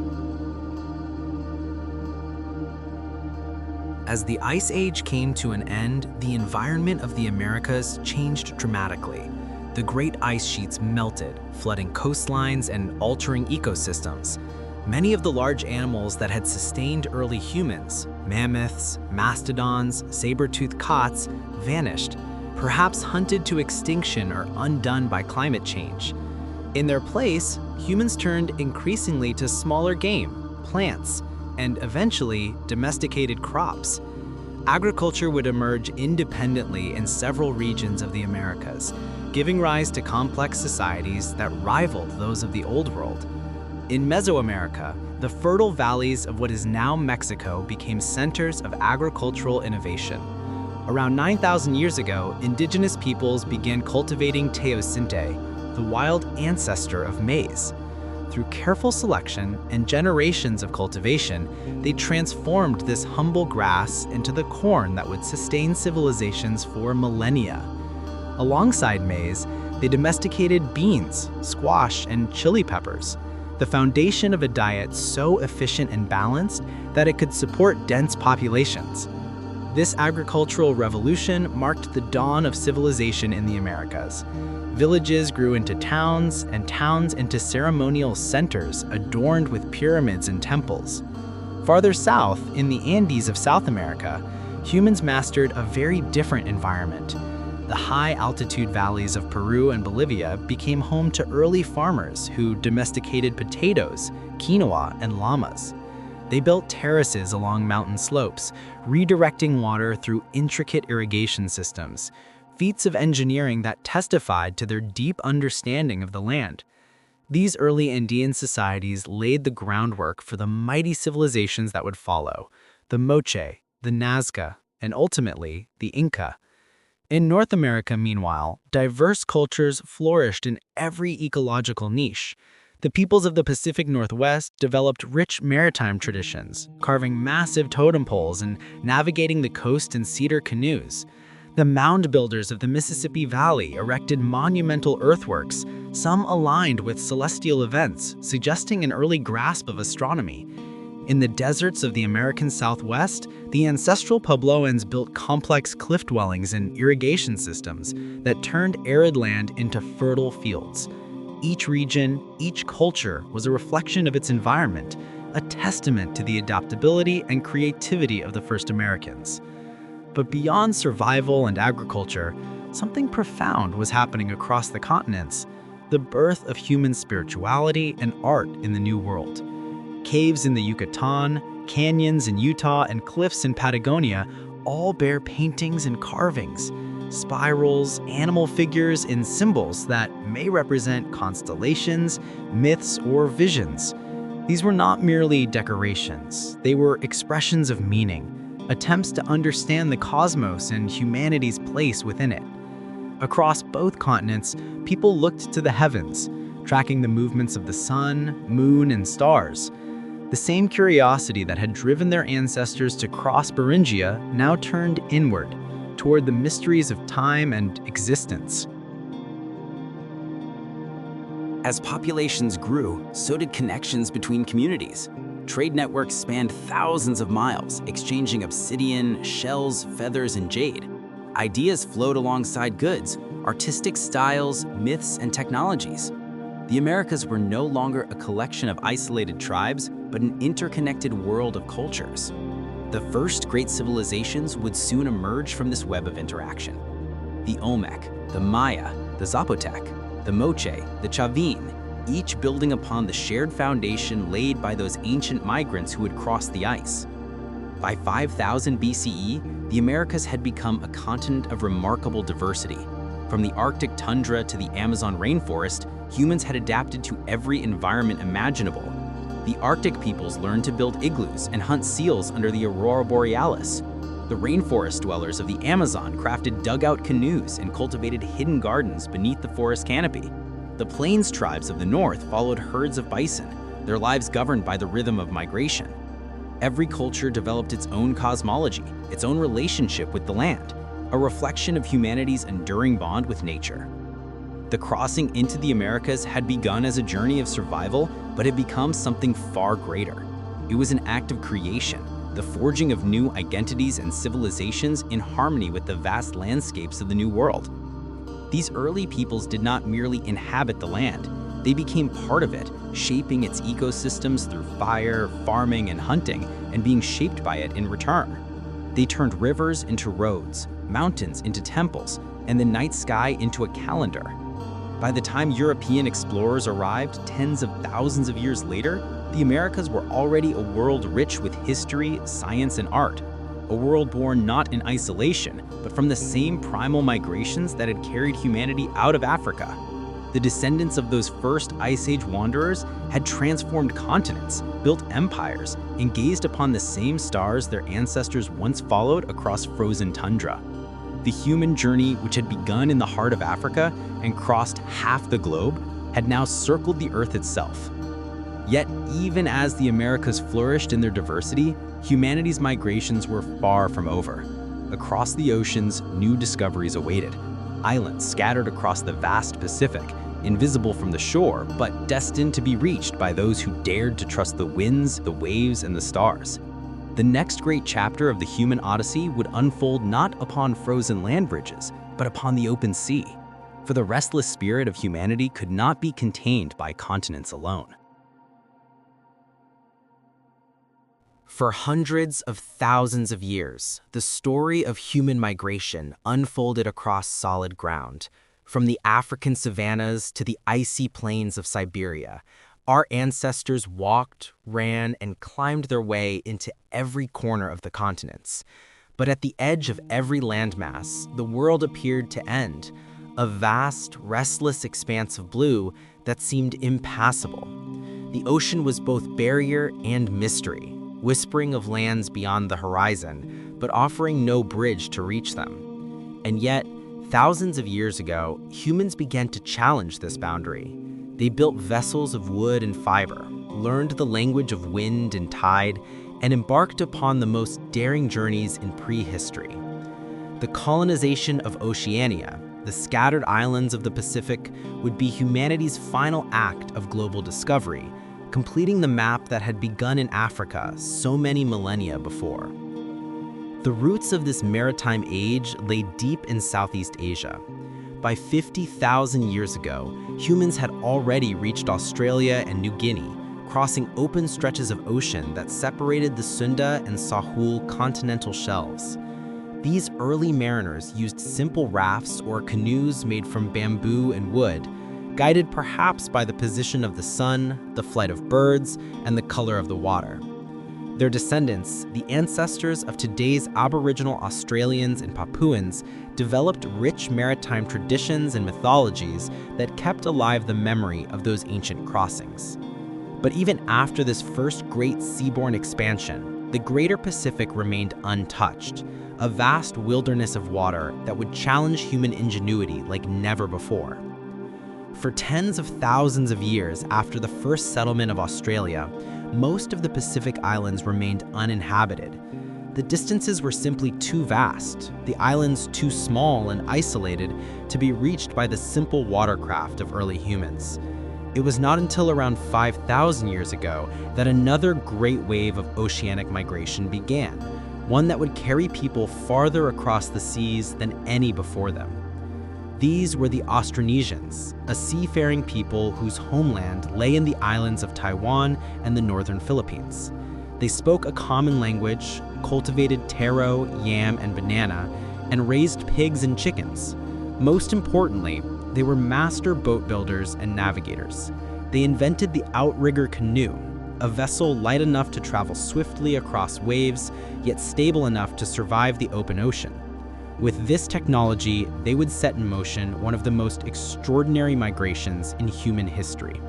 As the Ice Age came to an end, the environment of the Americas changed dramatically. The great ice sheets melted, flooding coastlines and altering ecosystems. Many of the large animals that had sustained early humans, mammoths, mastodons, saber-toothed cots, vanished, perhaps hunted to extinction or undone by climate change. In their place, humans turned increasingly to smaller game, plants, and eventually domesticated crops. Agriculture would emerge independently in several regions of the Americas, giving rise to complex societies that rivaled those of the Old World. In Mesoamerica, the fertile valleys of what is now Mexico became centers of agricultural innovation. Around 9,000 years ago, indigenous peoples began cultivating teosinte, the wild ancestor of maize. Through careful selection and generations of cultivation, they transformed this humble grass into the corn that would sustain civilizations for millennia. Alongside maize, they domesticated beans, squash, and chili peppers, the foundation of a diet so efficient and balanced that it could support dense populations. This agricultural revolution marked the dawn of civilization in the Americas. Villages grew into towns, and towns into ceremonial centers adorned with pyramids and temples. Farther south, in the Andes of South America, humans mastered a very different environment. The high-altitude valleys of Peru and Bolivia became home to early farmers who domesticated potatoes, quinoa, and llamas. They built terraces along mountain slopes, redirecting water through intricate irrigation systems, feats of engineering that testified to their deep understanding of the land. These early Andean societies laid the groundwork for the mighty civilizations that would follow: the Moche, the Nazca, and ultimately, the Inca. In North America, meanwhile, diverse cultures flourished in every ecological niche. The peoples of the Pacific Northwest developed rich maritime traditions, carving massive totem poles and navigating the coast in cedar canoes. The mound builders of the Mississippi Valley erected monumental earthworks, some aligned with celestial events, suggesting an early grasp of astronomy. In the deserts of the American Southwest, the ancestral Puebloans built complex cliff dwellings and irrigation systems that turned arid land into fertile fields. Each region, each culture was a reflection of its environment, a testament to the adaptability and creativity of the first Americans. But beyond survival and agriculture, something profound was happening across the continents: the birth of human spirituality and art in the New World. Caves in the Yucatan, canyons in Utah, and cliffs in Patagonia all bear paintings and carvings, spirals, animal figures, and symbols that may represent constellations, myths, or visions. These were not merely decorations, they were expressions of meaning, attempts to understand the cosmos and humanity's place within it. Across both continents, people looked to the heavens, tracking the movements of the sun, moon, and stars. The same curiosity that had driven their ancestors to cross Beringia now turned inward, toward the mysteries of time and existence. As populations grew, so did connections between communities. Trade networks spanned thousands of miles, exchanging obsidian, shells, feathers, and jade. Ideas flowed alongside goods, artistic styles, myths, and technologies. The Americas were no longer a collection of isolated tribes, but an interconnected world of cultures. The first great civilizations would soon emerge from this web of interaction. The Olmec, the Maya, the Zapotec, the Moche, the Chavin, each building upon the shared foundation laid by those ancient migrants who had crossed the ice. By 5000 BCE, the Americas had become a continent of remarkable diversity. From the Arctic tundra to the Amazon rainforest, humans had adapted to every environment imaginable. The Arctic peoples learned to build igloos and hunt seals under the aurora borealis. The rainforest dwellers of the Amazon crafted dugout canoes and cultivated hidden gardens beneath the forest canopy. The plains tribes of the north followed herds of bison, their lives governed by the rhythm of migration. Every culture developed its own cosmology, its own relationship with the land, a reflection of humanity's enduring bond with nature. The crossing into the Americas had begun as a journey of survival, but had become something far greater. It was an act of creation, the forging of new identities and civilizations in harmony with the vast landscapes of the New World. These early peoples did not merely inhabit the land, they became part of it, shaping its ecosystems through fire, farming, and hunting, and being shaped by it in return. They turned rivers into roads, mountains into temples, and the night sky into a calendar. By the time European explorers arrived tens of thousands of years later, the Americas were already a world rich with history, science, and art. A world born not in isolation, but from the same primal migrations that had carried humanity out of Africa. The descendants of those first Ice Age wanderers had transformed continents, built empires, and gazed upon the same stars their ancestors once followed across frozen tundra. The human journey, which had begun in the heart of Africa and crossed half the globe, had now circled the Earth itself. Yet, even as the Americas flourished in their diversity, humanity's migrations were far from over. Across the oceans, new discoveries awaited. Islands scattered across the vast Pacific, invisible from the shore, but destined to be reached by those who dared to trust the winds, the waves, and the stars. The next great chapter of the human odyssey would unfold not upon frozen land bridges, but upon the open sea. For the restless spirit of humanity could not be contained by continents alone. For hundreds of thousands of years, the story of human migration unfolded across solid ground. From the African savannas to the icy plains of Siberia, our ancestors walked, ran, and climbed their way into every corner of the continents. But at the edge of every landmass, the world appeared to end, a vast, restless expanse of blue that seemed impassable. The ocean was both barrier and mystery, whispering of lands beyond the horizon, but offering no bridge to reach them. And yet, thousands of years ago, humans began to challenge this boundary. They built vessels of wood and fiber, learned the language of wind and tide, and embarked upon the most daring journeys in prehistory. The colonization of Oceania, the scattered islands of the Pacific, would be humanity's final act of global discovery, completing the map that had begun in Africa so many millennia before. The roots of this maritime age lay deep in Southeast Asia. By 50,000 years ago, humans had already reached Australia and New Guinea, crossing open stretches of ocean that separated the Sunda and Sahul continental shelves. These early mariners used simple rafts or canoes made from bamboo and wood, guided perhaps by the position of the sun, the flight of birds, and the color of the water. Their descendants, the ancestors of today's Aboriginal Australians and Papuans, developed rich maritime traditions and mythologies that kept alive the memory of those ancient crossings. But even after this first great seaborne expansion, the Greater Pacific remained untouched, a vast wilderness of water that would challenge human ingenuity like never before. For tens of thousands of years after the first settlement of Australia, most of the Pacific islands remained uninhabited. The distances were simply too vast, the islands too small and isolated to be reached by the simple watercraft of early humans. It was not until around 5,000 years ago that another great wave of oceanic migration began, one that would carry people farther across the seas than any before them. These were the Austronesians, a seafaring people whose homeland lay in the islands of Taiwan and the northern Philippines. They spoke a common language, cultivated taro, yam, and banana, and raised pigs and chickens. Most importantly, they were master boat builders and navigators. They invented the outrigger canoe, a vessel light enough to travel swiftly across waves, yet stable enough to survive the open ocean. With this technology, they would set in motion one of the most extraordinary migrations in human history.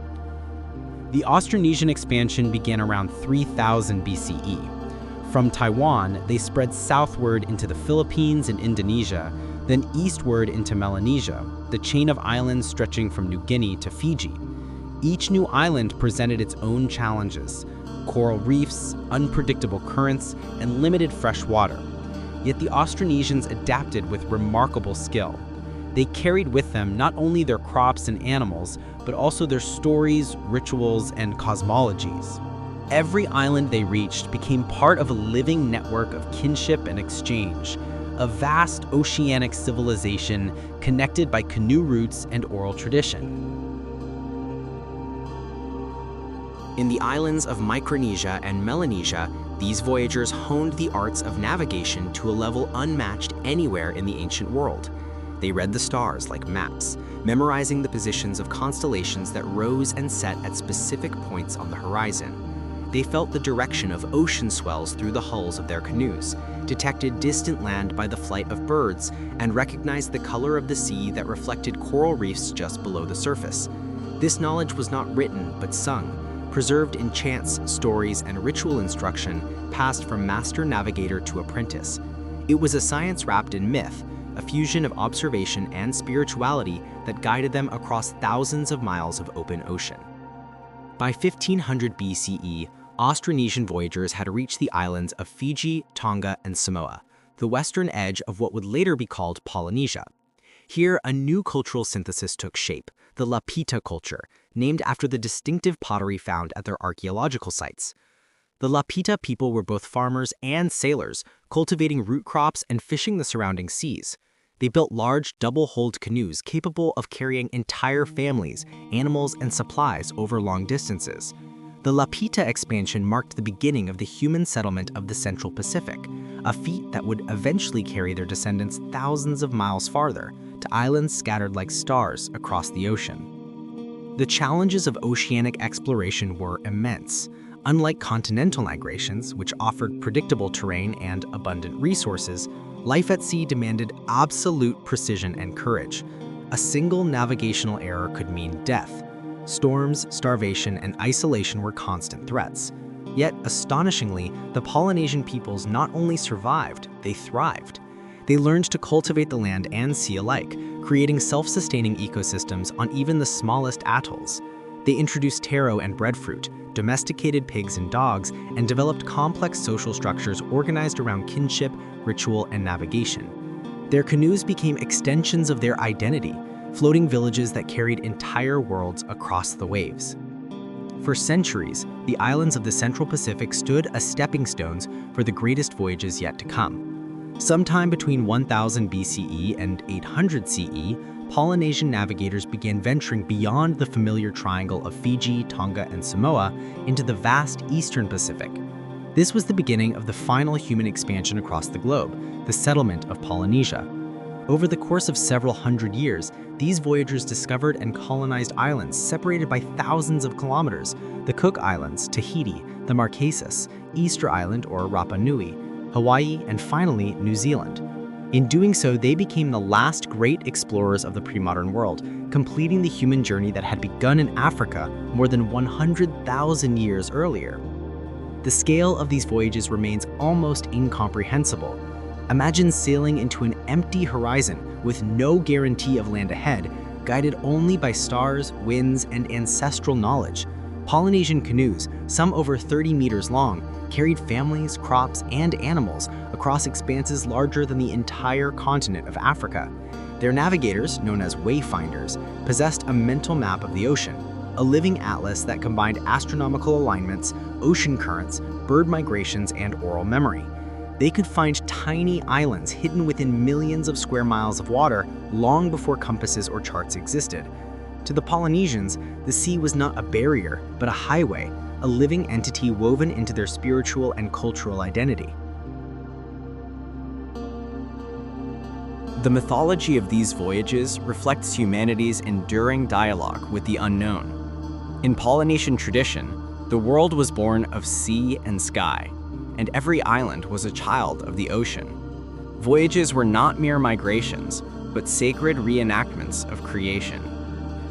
The Austronesian expansion began around 3000 BCE. From Taiwan, they spread southward into the Philippines and Indonesia, then eastward into Melanesia, the chain of islands stretching from New Guinea to Fiji. Each new island presented its own challenges: coral reefs, unpredictable currents, and limited fresh water. Yet the Austronesians adapted with remarkable skill. They carried with them not only their crops and animals, but also their stories, rituals, and cosmologies. Every island they reached became part of a living network of kinship and exchange, a vast oceanic civilization connected by canoe routes and oral tradition. In the islands of Micronesia and Melanesia, these voyagers honed the arts of navigation to a level unmatched anywhere in the ancient world. They read the stars like maps, memorizing the positions of constellations that rose and set at specific points on the horizon. They felt the direction of ocean swells through the hulls of their canoes, detected distant land by the flight of birds, and recognized the color of the sea that reflected coral reefs just below the surface. This knowledge was not written but sung, preserved in chants, stories, and ritual instruction passed from master navigator to apprentice. It was a science wrapped in myth, a fusion of observation and spirituality that guided them across thousands of miles of open ocean. By 1500 BCE, Austronesian voyagers had reached the islands of Fiji, Tonga, and Samoa, the western edge of what would later be called Polynesia. Here, a new cultural synthesis took shape, the Lapita culture, named after the distinctive pottery found at their archaeological sites. The Lapita people were both farmers and sailors, cultivating root crops and fishing the surrounding seas. They built large, double-hulled canoes capable of carrying entire families, animals, and supplies over long distances. The Lapita expansion marked the beginning of the human settlement of the Central Pacific, a feat that would eventually carry their descendants thousands of miles farther, to islands scattered like stars across the ocean. The challenges of oceanic exploration were immense. Unlike continental migrations, which offered predictable terrain and abundant resources, life at sea demanded absolute precision and courage. A single navigational error could mean death. Storms, starvation, and isolation were constant threats. Yet, astonishingly, the Polynesian peoples not only survived, they thrived. They learned to cultivate the land and sea alike, creating self-sustaining ecosystems on even the smallest atolls. They introduced taro and breadfruit, domesticated pigs and dogs, and developed complex social structures organized around kinship, ritual, and navigation. Their canoes became extensions of their identity, floating villages that carried entire worlds across the waves. For centuries, the islands of the Central Pacific stood as stepping stones for the greatest voyages yet to come. Sometime between 1000 BCE and 800 CE, Polynesian navigators began venturing beyond the familiar triangle of Fiji, Tonga, and Samoa into the vast eastern Pacific. This was the beginning of the final human expansion across the globe, the settlement of Polynesia. Over the course of several hundred years, these voyagers discovered and colonized islands separated by thousands of kilometers: the Cook Islands, Tahiti, the Marquesas, Easter Island or Rapa Nui, Hawaii, and finally, New Zealand. In doing so, they became the last great explorers of the pre-modern world, completing the human journey that had begun in Africa more than 100,000 years earlier. The scale of these voyages remains almost incomprehensible. Imagine sailing into an empty horizon with no guarantee of land ahead, guided only by stars, winds, and ancestral knowledge. Polynesian canoes, some over 30 meters long, carried families, crops, and animals across expanses larger than the entire continent of Africa. Their navigators, known as wayfinders, possessed a mental map of the ocean, a living atlas that combined astronomical alignments, ocean currents, bird migrations, and oral memory. They could find tiny islands hidden within millions of square miles of water long before compasses or charts existed. To the Polynesians, the sea was not a barrier, but a highway, a living entity woven into their spiritual and cultural identity. The mythology of these voyages reflects humanity's enduring dialogue with the unknown. In Polynesian tradition, the world was born of sea and sky, and every island was a child of the ocean. Voyages were not mere migrations, but sacred reenactments of creation.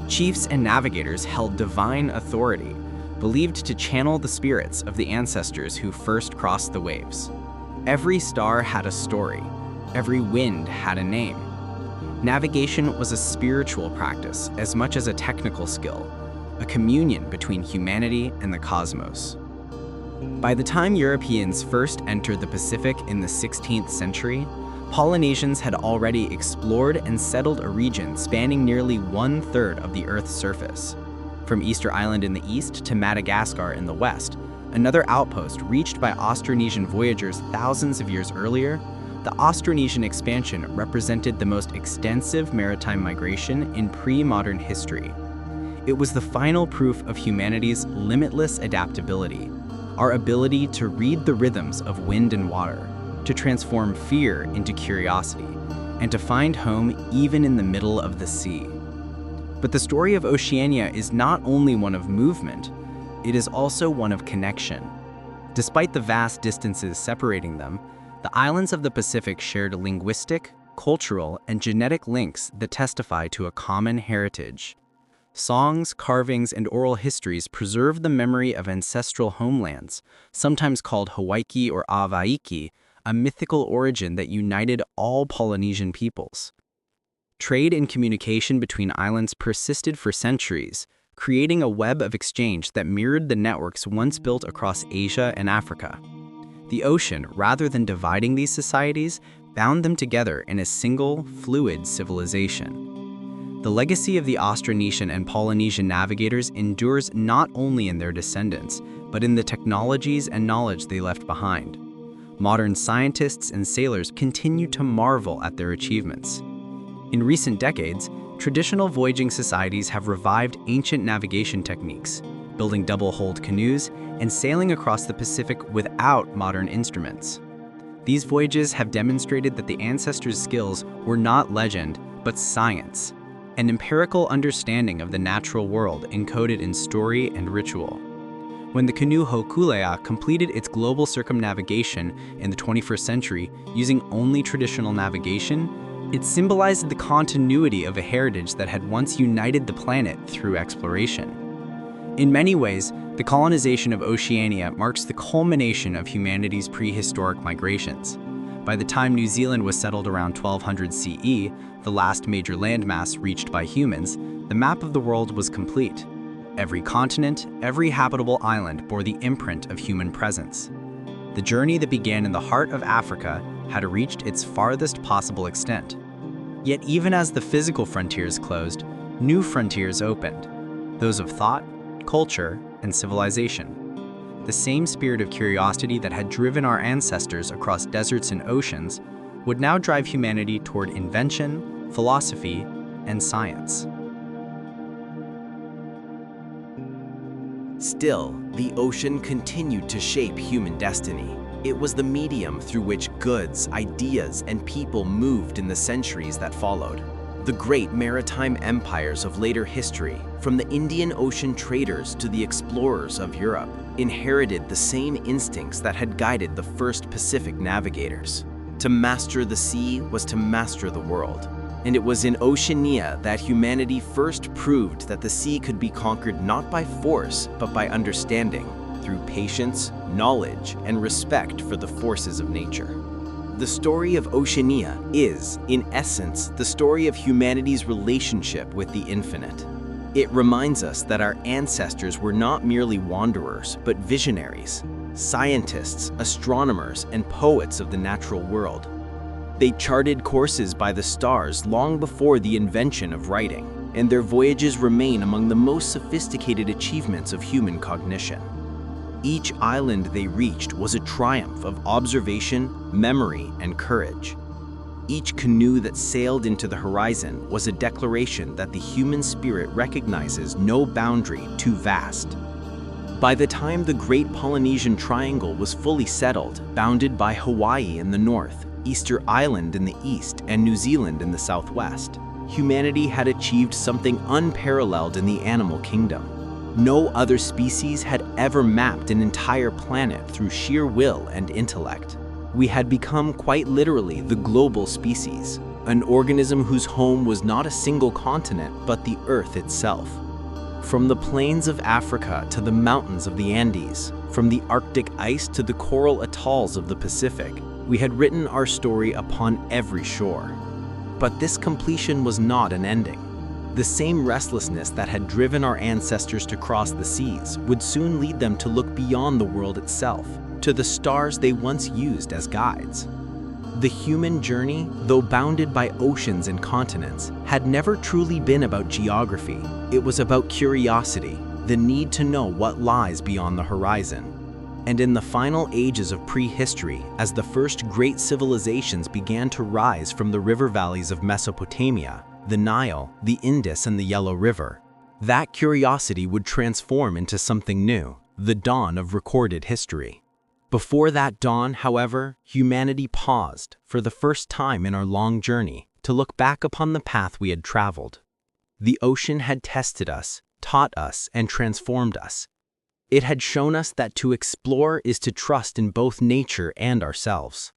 Chiefs and navigators held divine authority, believed to channel the spirits of the ancestors who first crossed the waves. Every star had a story. Every wind had a name. Navigation was a spiritual practice as much as a technical skill, a communion between humanity and the cosmos. By the time Europeans first entered the Pacific in the 16th century, Polynesians had already explored and settled a region spanning nearly 1/3 of the Earth's surface. From Easter Island in the east to Madagascar in the west, another outpost reached by Austronesian voyagers thousands of years earlier, the Austronesian expansion represented the most extensive maritime migration in pre-modern history. It was the final proof of humanity's limitless adaptability, our ability to read the rhythms of wind and water, to transform fear into curiosity, and to find home even in the middle of the sea. But the story of Oceania is not only one of movement, it is also one of connection. Despite the vast distances separating them, the islands of the Pacific shared linguistic, cultural, and genetic links that testify to a common heritage. Songs, carvings, and oral histories preserve the memory of ancestral homelands, sometimes called Hawaii or Avaiki, a mythical origin that united all Polynesian peoples. Trade and communication between islands persisted for centuries, creating a web of exchange that mirrored the networks once built across Asia and Africa. The ocean, rather than dividing these societies, bound them together in a single, fluid civilization. The legacy of the Austronesian and Polynesian navigators endures not only in their descendants, but in the technologies and knowledge they left behind. Modern scientists and sailors continue to marvel at their achievements. In recent decades, traditional voyaging societies have revived ancient navigation techniques, building double-hulled canoes and sailing across the Pacific without modern instruments. These voyages have demonstrated that the ancestors' skills were not legend, but science, an empirical understanding of the natural world encoded in story and ritual. When the canoe Hokulea completed its global circumnavigation in the 21st century using only traditional navigation, it symbolized the continuity of a heritage that had once united the planet through exploration. In many ways, the colonization of Oceania marks the culmination of humanity's prehistoric migrations. By the time New Zealand was settled around 1200 CE, the last major landmass reached by humans, the map of the world was complete. Every continent, every habitable island bore the imprint of human presence. The journey that began in the heart of Africa had reached its farthest possible extent. Yet even as the physical frontiers closed, new frontiers opened, those of thought, culture, and civilization. The same spirit of curiosity that had driven our ancestors across deserts and oceans would now drive humanity toward invention, philosophy, and science. Still, the ocean continued to shape human destiny. It was the medium through which goods, ideas, and people moved in the centuries that followed. The great maritime empires of later history, from the Indian Ocean traders to the explorers of Europe, inherited the same instincts that had guided the first Pacific navigators. To master the sea was to master the world. And it was in Oceania that humanity first proved that the sea could be conquered not by force, but by understanding, through patience, knowledge, and respect for the forces of nature. The story of Oceania is, in essence, the story of humanity's relationship with the infinite. It reminds us that our ancestors were not merely wanderers, but visionaries, scientists, astronomers, and poets of the natural world. They charted courses by the stars long before the invention of writing, and their voyages remain among the most sophisticated achievements of human cognition. Each island they reached was a triumph of observation, memory, and courage. Each canoe that sailed into the horizon was a declaration that the human spirit recognizes no boundary too vast. By the time the Great Polynesian Triangle was fully settled, bounded by Hawaii in the north, Easter Island in the east, and New Zealand in the southwest, humanity had achieved something unparalleled in the animal kingdom. No other species had ever mapped an entire planet through sheer will and intellect. We had become quite literally the global species, an organism whose home was not a single continent, but the Earth itself. From the plains of Africa to the mountains of the Andes, from the Arctic ice to the coral atolls of the Pacific, we had written our story upon every shore. But this completion was not an ending. The same restlessness that had driven our ancestors to cross the seas would soon lead them to look beyond the world itself, to the stars they once used as guides. The human journey, though bounded by oceans and continents, had never truly been about geography. It was about curiosity, the need to know what lies beyond the horizon. And in the final ages of prehistory, as the first great civilizations began to rise from the river valleys of Mesopotamia, the Nile, the Indus, and the Yellow River, that curiosity would transform into something new, the dawn of recorded history. Before that dawn, however, humanity paused, for the first time in our long journey, to look back upon the path we had traveled. The ocean had tested us, taught us, and transformed us. It had shown us that to explore is to trust in both nature and ourselves.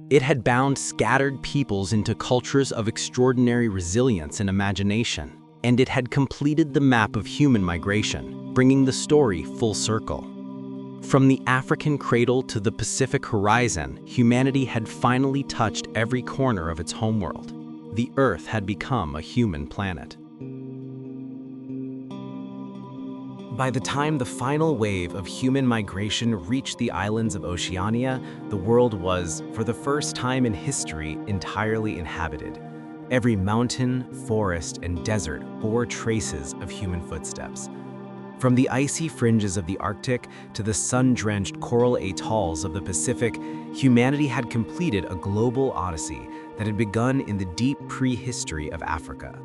It had bound scattered peoples into cultures of extraordinary resilience and imagination, and it had completed the map of human migration, bringing the story full circle. From the African cradle to the Pacific horizon, humanity had finally touched every corner of its homeworld. The Earth had become a human planet. By the time the final wave of human migration reached the islands of Oceania, the world was, for the first time in history, entirely inhabited. Every mountain, forest, and desert bore traces of human footsteps. From the icy fringes of the Arctic to the sun-drenched coral atolls of the Pacific, humanity had completed a global odyssey that had begun in the deep prehistory of Africa.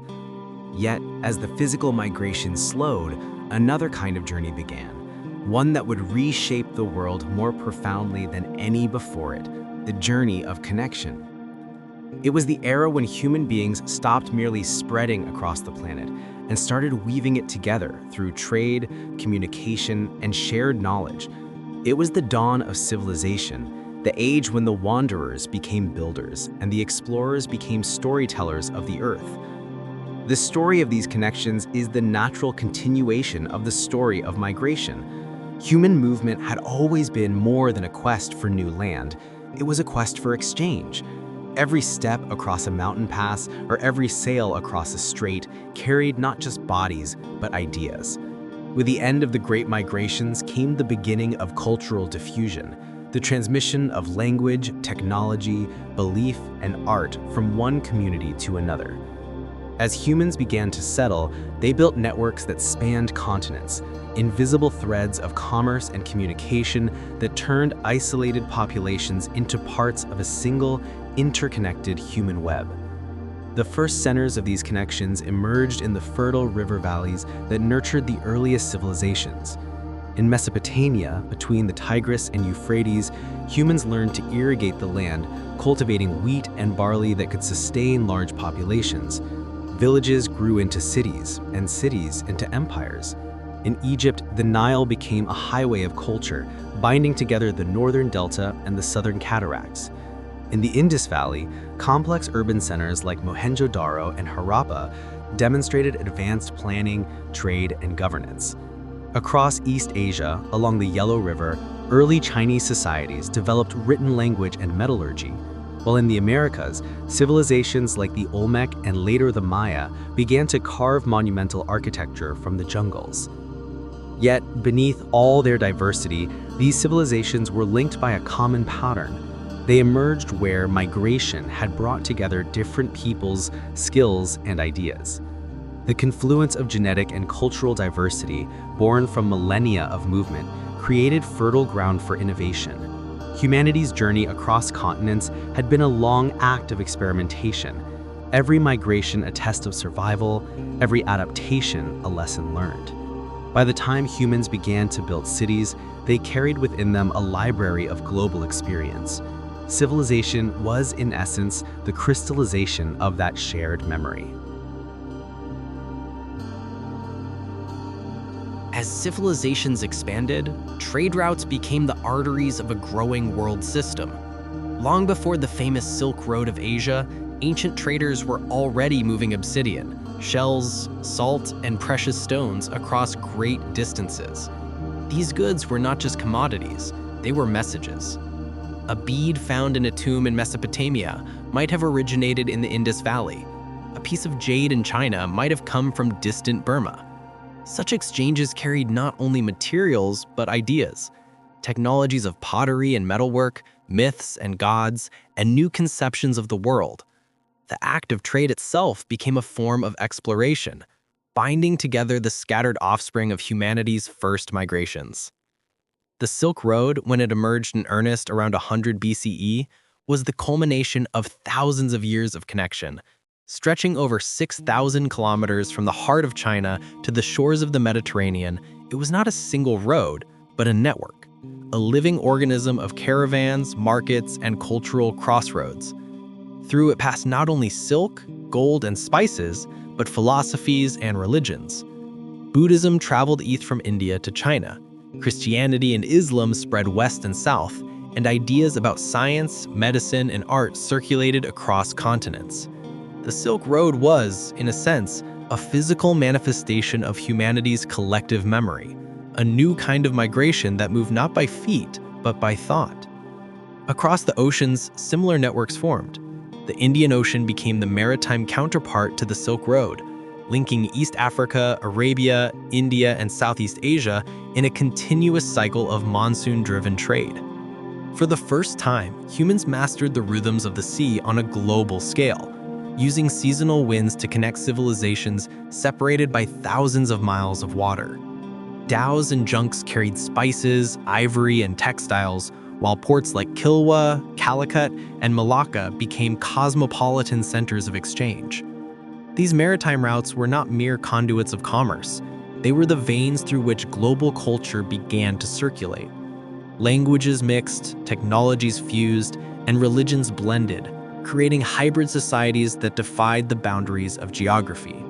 Yet, as the physical migration slowed, another kind of journey began, one that would reshape the world more profoundly than any before it, the journey of connection. It was the era when human beings stopped merely spreading across the planet and started weaving it together through trade, communication, and shared knowledge. It was the dawn of civilization, the age when the wanderers became builders and the explorers became storytellers of the earth. The story of these connections is the natural continuation of the story of migration. Human movement had always been more than a quest for new land. It was a quest for exchange. Every step across a mountain pass or every sail across a strait carried not just bodies, but ideas. With the end of the Great Migrations came the beginning of cultural diffusion, the transmission of language, technology, belief, and art from one community to another. As humans began to settle, they built networks that spanned continents, invisible threads of commerce and communication that turned isolated populations into parts of a single, interconnected human web. The first centers of these connections emerged in the fertile river valleys that nurtured the earliest civilizations. In Mesopotamia, between the Tigris and Euphrates, humans learned to irrigate the land, cultivating wheat and barley that could sustain large populations. Villages grew into cities, and cities into empires. In Egypt, the Nile became a highway of culture, binding together the northern delta and the southern cataracts. In the Indus Valley, complex urban centers like Mohenjo-Daro and Harappa demonstrated advanced planning, trade, and governance. Across East Asia, along the Yellow River, early Chinese societies developed written language and metallurgy, while in the Americas, civilizations like the Olmec and later the Maya began to carve monumental architecture from the jungles. Yet, beneath all their diversity, these civilizations were linked by a common pattern. They emerged where migration had brought together different peoples, skills, and ideas. The confluence of genetic and cultural diversity, born from millennia of movement, created fertile ground for innovation. Humanity's journey across continents had been a long act of experimentation. Every migration a test of survival, every adaptation a lesson learned. By the time humans began to build cities, they carried within them a library of global experience. Civilization was, in essence, the crystallization of that shared memory. As civilizations expanded, trade routes became the arteries of a growing world system. Long before the famous Silk Road of Asia, ancient traders were already moving obsidian, shells, salt, and precious stones across great distances. These goods were not just commodities, they were messages. A bead found in a tomb in Mesopotamia might have originated in the Indus Valley. A piece of jade in China might have come from distant Burma. Such exchanges carried not only materials, but ideas, technologies of pottery and metalwork, myths and gods, and new conceptions of the world. The act of trade itself became a form of exploration, binding together the scattered offspring of humanity's first migrations. The Silk Road, when it emerged in earnest around 100 BCE, was the culmination of thousands of years of connection. Stretching over 6,000 kilometers from the heart of China to the shores of the Mediterranean, it was not a single road, but a network, a living organism of caravans, markets, and cultural crossroads. Through it passed not only silk, gold, and spices, but philosophies and religions. Buddhism traveled east from India to China. Christianity and Islam spread west and south, and ideas about science, medicine, and art circulated across continents. The Silk Road was, in a sense, a physical manifestation of humanity's collective memory, a new kind of migration that moved not by feet, but by thought. Across the oceans, similar networks formed. The Indian Ocean became the maritime counterpart to the Silk Road, linking East Africa, Arabia, India, and Southeast Asia in a continuous cycle of monsoon-driven trade. For the first time, humans mastered the rhythms of the sea on a global scale, using seasonal winds to connect civilizations separated by thousands of miles of water. Dhows and junks carried spices, ivory, and textiles, while ports like Kilwa, Calicut, and Malacca became cosmopolitan centers of exchange. These maritime routes were not mere conduits of commerce. They were the veins through which global culture began to circulate. Languages mixed, technologies fused, and religions blended, creating hybrid societies that defied the boundaries of geography.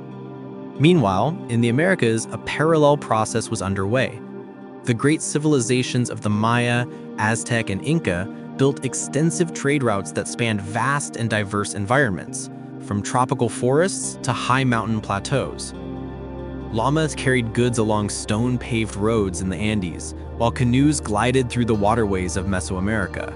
Meanwhile, in the Americas, a parallel process was underway. The great civilizations of the Maya, Aztec, and Inca built extensive trade routes that spanned vast and diverse environments, from tropical forests to high mountain plateaus. Llamas carried goods along stone-paved roads in the Andes, while canoes glided through the waterways of Mesoamerica.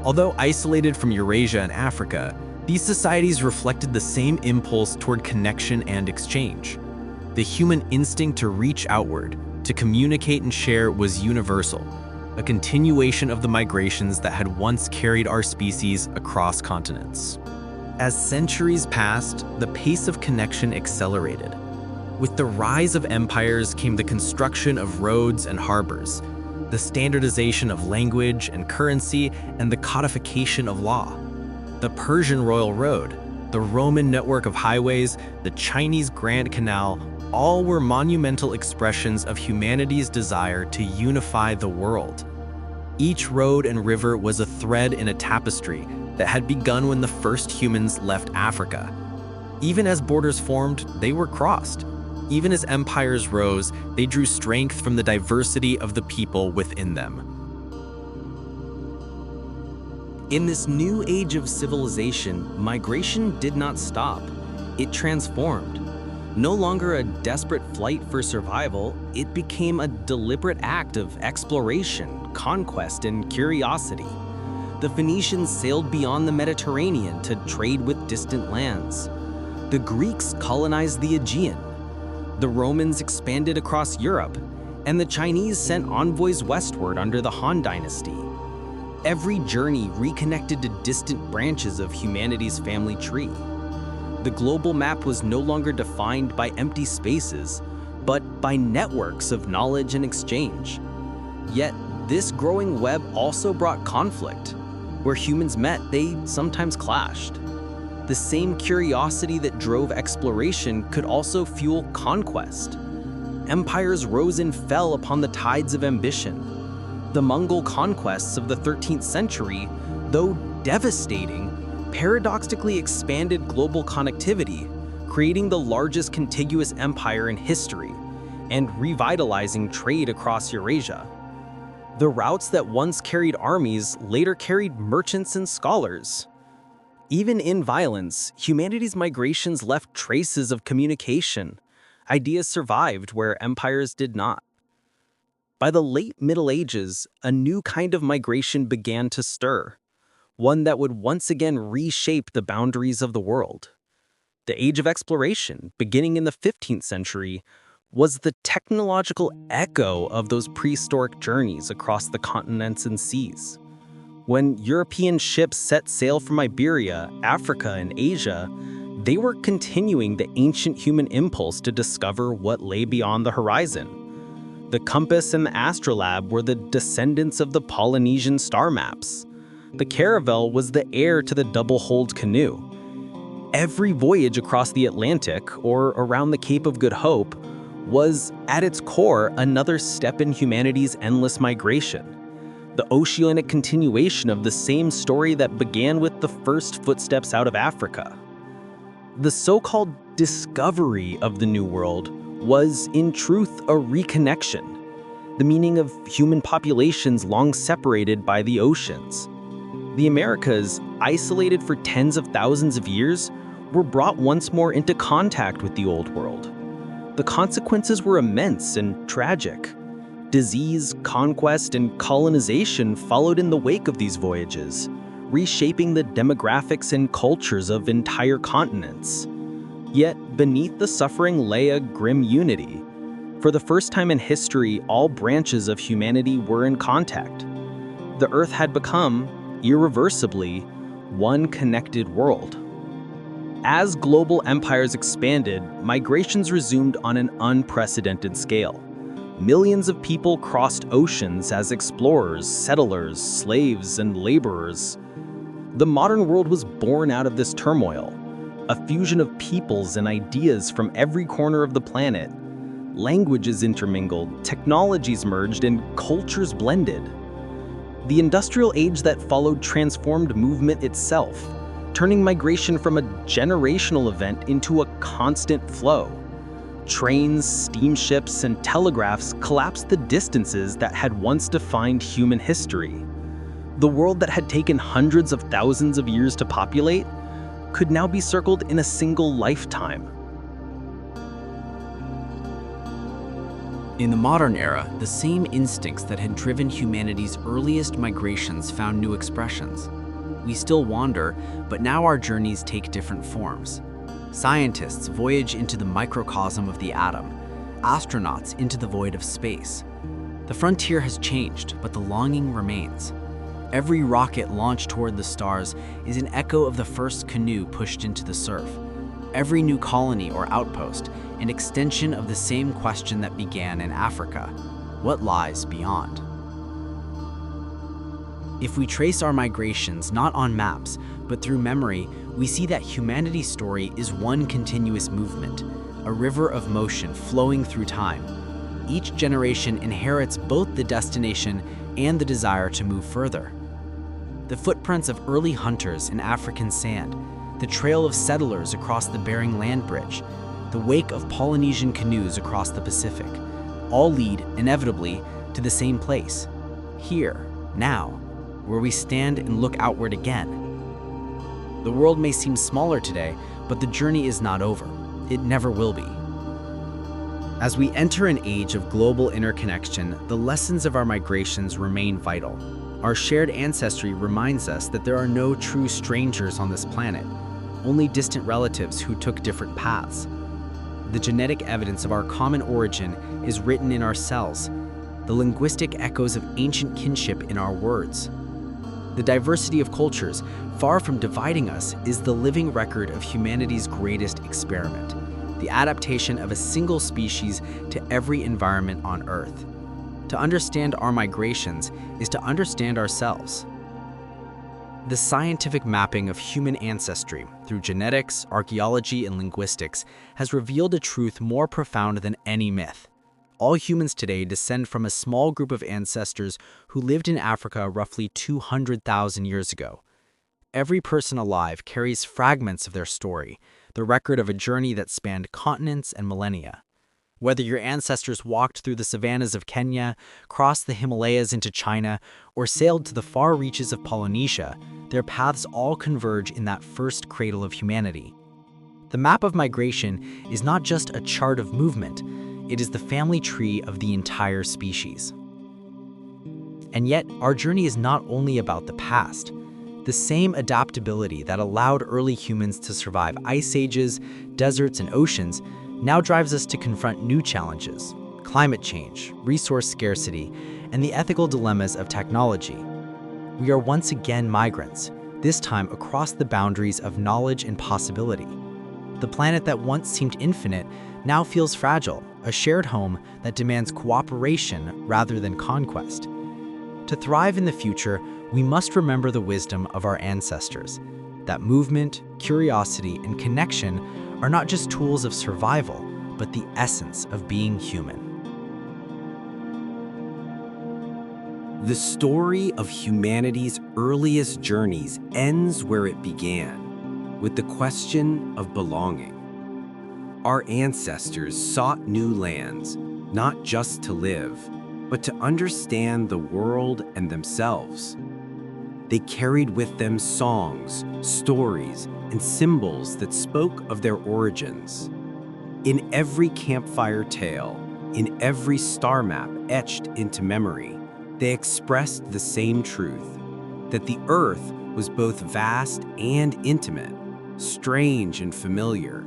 Although isolated from Eurasia and Africa, these societies reflected the same impulse toward connection and exchange. The human instinct to reach outward, to communicate and share was universal, a continuation of the migrations that had once carried our species across continents. As centuries passed, the pace of connection accelerated. With the rise of empires came the construction of roads and harbors, the standardization of language and currency, and the codification of law. The Persian Royal Road, the Roman network of highways, the Chinese Grand Canal, all were monumental expressions of humanity's desire to unify the world. Each road and river was a thread in a tapestry that had begun when the first humans left Africa. Even as borders formed, they were crossed. Even as empires rose, they drew strength from the diversity of the people within them. In this new age of civilization, migration did not stop. It transformed. No longer a desperate flight for survival, it became a deliberate act of exploration, conquest, and curiosity. The Phoenicians sailed beyond the Mediterranean to trade with distant lands. The Greeks colonized the Aegean. The Romans expanded across Europe, and the Chinese sent envoys westward under the Han Dynasty. Every journey reconnected to distant branches of humanity's family tree. The global map was no longer defined by empty spaces, but by networks of knowledge and exchange. Yet, this growing web also brought conflict. Where humans met, they sometimes clashed. The same curiosity that drove exploration could also fuel conquest. Empires rose and fell upon the tides of ambition. The Mongol conquests of the 13th century, though devastating, paradoxically expanded global connectivity, creating the largest contiguous empire in history and revitalizing trade across Eurasia. The routes that once carried armies later carried merchants and scholars. Even in violence, humanity's migrations left traces of communication. Ideas survived where empires did not. By the late Middle Ages, a new kind of migration began to stir, one that would once again reshape the boundaries of the world. The Age of Exploration, beginning in the 15th century, was the technological echo of those prehistoric journeys across the continents and seas. When European ships set sail from Siberia, Africa, and Asia, they were continuing the ancient human impulse to discover what lay beyond the horizon. The compass and the astrolabe were the descendants of the Polynesian star maps. The caravel was the heir to the double-hulled canoe. Every voyage across the Atlantic or around the Cape of Good Hope was, at its core, another step in humanity's endless migration. the oceanic continuation of the same story that began with the first footsteps out of Africa. The so-called discovery of the New World was, in truth, a reconnection, the meaning of human populations long separated by the oceans. The Americas, isolated for tens of thousands of years, were brought once more into contact with the Old World. The consequences were immense and tragic. Disease, conquest, and colonization followed in the wake of these voyages, reshaping the demographics and cultures of entire continents. Yet, beneath the suffering lay a grim unity. For the first time in history, all branches of humanity were in contact. The Earth had become, irreversibly, one connected world. As global empires expanded, migrations resumed on an unprecedented scale. Millions of people crossed oceans as explorers, settlers, slaves, and laborers. The modern world was born out of this turmoil, a fusion of peoples and ideas from every corner of the planet. Languages intermingled, technologies merged, and cultures blended. The industrial age that followed transformed movement itself, turning migration from a generational event into a constant flow. Trains, steamships, and telegraphs collapsed the distances that had once defined human history. The world that had taken hundreds of thousands of years to populate could now be circled in a single lifetime. In the modern era, the same instincts that had driven humanity's earliest migrations found new expressions. We still wander, but now our journeys take different forms. Scientists voyage into the microcosm of the atom, astronauts into the void of space. The frontier has changed, but the longing remains. Every rocket launched toward the stars is an echo of the first canoe pushed into the surf. Every new colony or outpost, an extension of the same question that began in Africa: what lies beyond? If we trace our migrations not on maps, but through memory, we see that humanity's story is one continuous movement, a river of motion flowing through time. Each generation inherits both the destination and the desire to move further. The footprints of early hunters in African sand, the trail of settlers across the Bering Land Bridge, the wake of Polynesian canoes across the Pacific, all lead, inevitably, to the same place, here, now, where we stand and look outward again. The world may seem smaller today, but the journey is not over. It never will be. As we enter an age of global interconnection, the lessons of our migrations remain vital. Our shared ancestry reminds us that there are no true strangers on this planet, only distant relatives who took different paths. The genetic evidence of our common origin is written in our cells, the linguistic echoes of ancient kinship in our words. The diversity of cultures, far from dividing us, is the living record of humanity's greatest experiment, the adaptation of a single species to every environment on Earth. To understand our migrations is to understand ourselves. The scientific mapping of human ancestry through genetics, archaeology, and linguistics has revealed a truth more profound than any myth. All humans today descend from a small group of ancestors who lived in Africa roughly 200,000 years ago. Every person alive carries fragments of their story, the record of a journey that spanned continents and millennia. Whether your ancestors walked through the savannas of Kenya, crossed the Himalayas into China, or sailed to the far reaches of Polynesia, their paths all converge in that first cradle of humanity. The map of migration is not just a chart of movement, it is the family tree of the entire species. And yet, our journey is not only about the past. The same adaptability that allowed early humans to survive ice ages, deserts, and oceans now drives us to confront new challenges: climate change, resource scarcity, and the ethical dilemmas of technology. We are once again migrants, this time across the boundaries of knowledge and possibility. The planet that once seemed infinite now feels fragile, a shared home that demands cooperation rather than conquest. To thrive in the future, we must remember the wisdom of our ancestors, that movement, curiosity, and connection are not just tools of survival, but the essence of being human. The story of humanity's earliest journeys ends where it began, with the question of belonging. Our ancestors sought new lands, not just to live, but to understand the world and themselves. They carried with them songs, stories, and symbols that spoke of their origins. In every campfire tale, in every star map etched into memory, they expressed the same truth, that the earth was both vast and intimate, strange and familiar,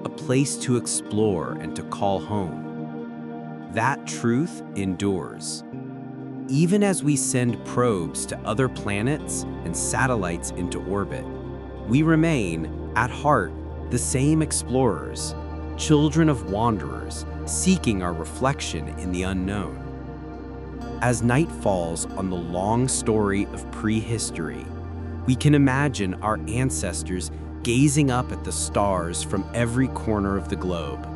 a place to explore and to call home. That truth endures. Even as we send probes to other planets and satellites into orbit, we remain, at heart, the same explorers, children of wanderers, seeking our reflection in the unknown. As night falls on the long story of prehistory, we can imagine our ancestors gazing up at the stars from every corner of the globe,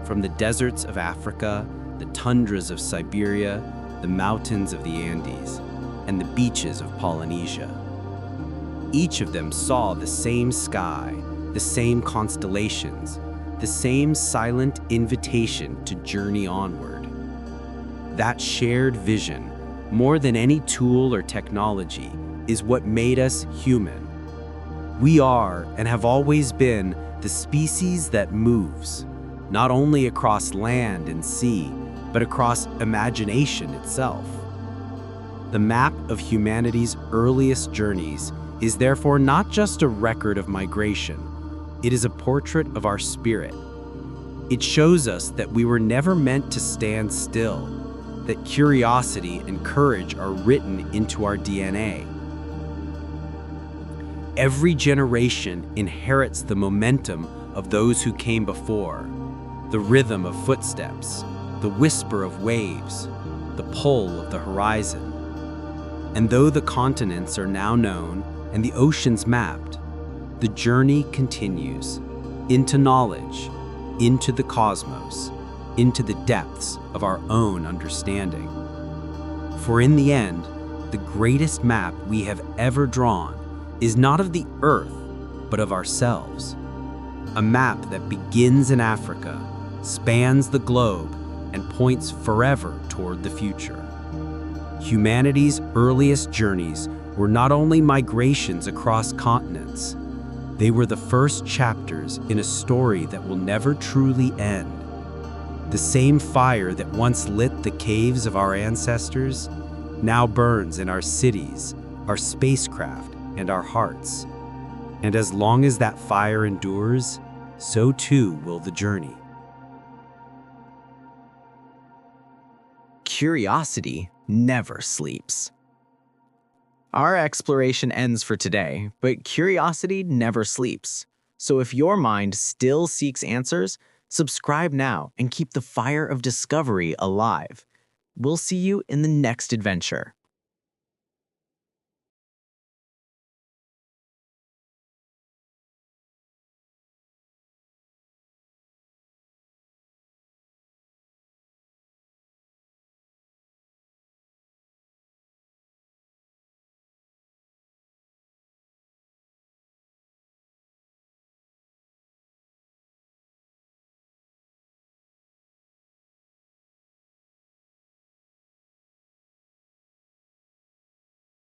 from the deserts of Africa, the tundras of Siberia, the mountains of the Andes, and the beaches of Polynesia. Each of them saw the same sky, the same constellations, the same silent invitation to journey onward. That shared vision, more than any tool or technology, is what made us human. We are, and have always been, the species that moves, not only across land and sea, but across imagination itself. The map of humanity's earliest journeys is therefore not just a record of migration, it is a portrait of our spirit. It shows us that we were never meant to stand still, that curiosity and courage are written into our DNA. Every generation inherits the momentum of those who came before, the rhythm of footsteps, the whisper of waves, the pull of the horizon. And though the continents are now known and the oceans mapped, the journey continues into knowledge, into the cosmos, into the depths of our own understanding. For in the end, the greatest map we have ever drawn is not of the earth, but of ourselves. A map that begins in Africa, spans the globe, and points forever toward the future. Humanity's earliest journeys were not only migrations across continents, they were the first chapters in a story that will never truly end. The same fire that once lit the caves of our ancestors now burns in our cities, our spacecraft, and our hearts. And as long as that fire endures, so too will the journey. Curiosity never sleeps. Our exploration ends for today, but curiosity never sleeps. So if your mind still seeks answers, subscribe now and keep the fire of discovery alive. We'll see you in the next adventure.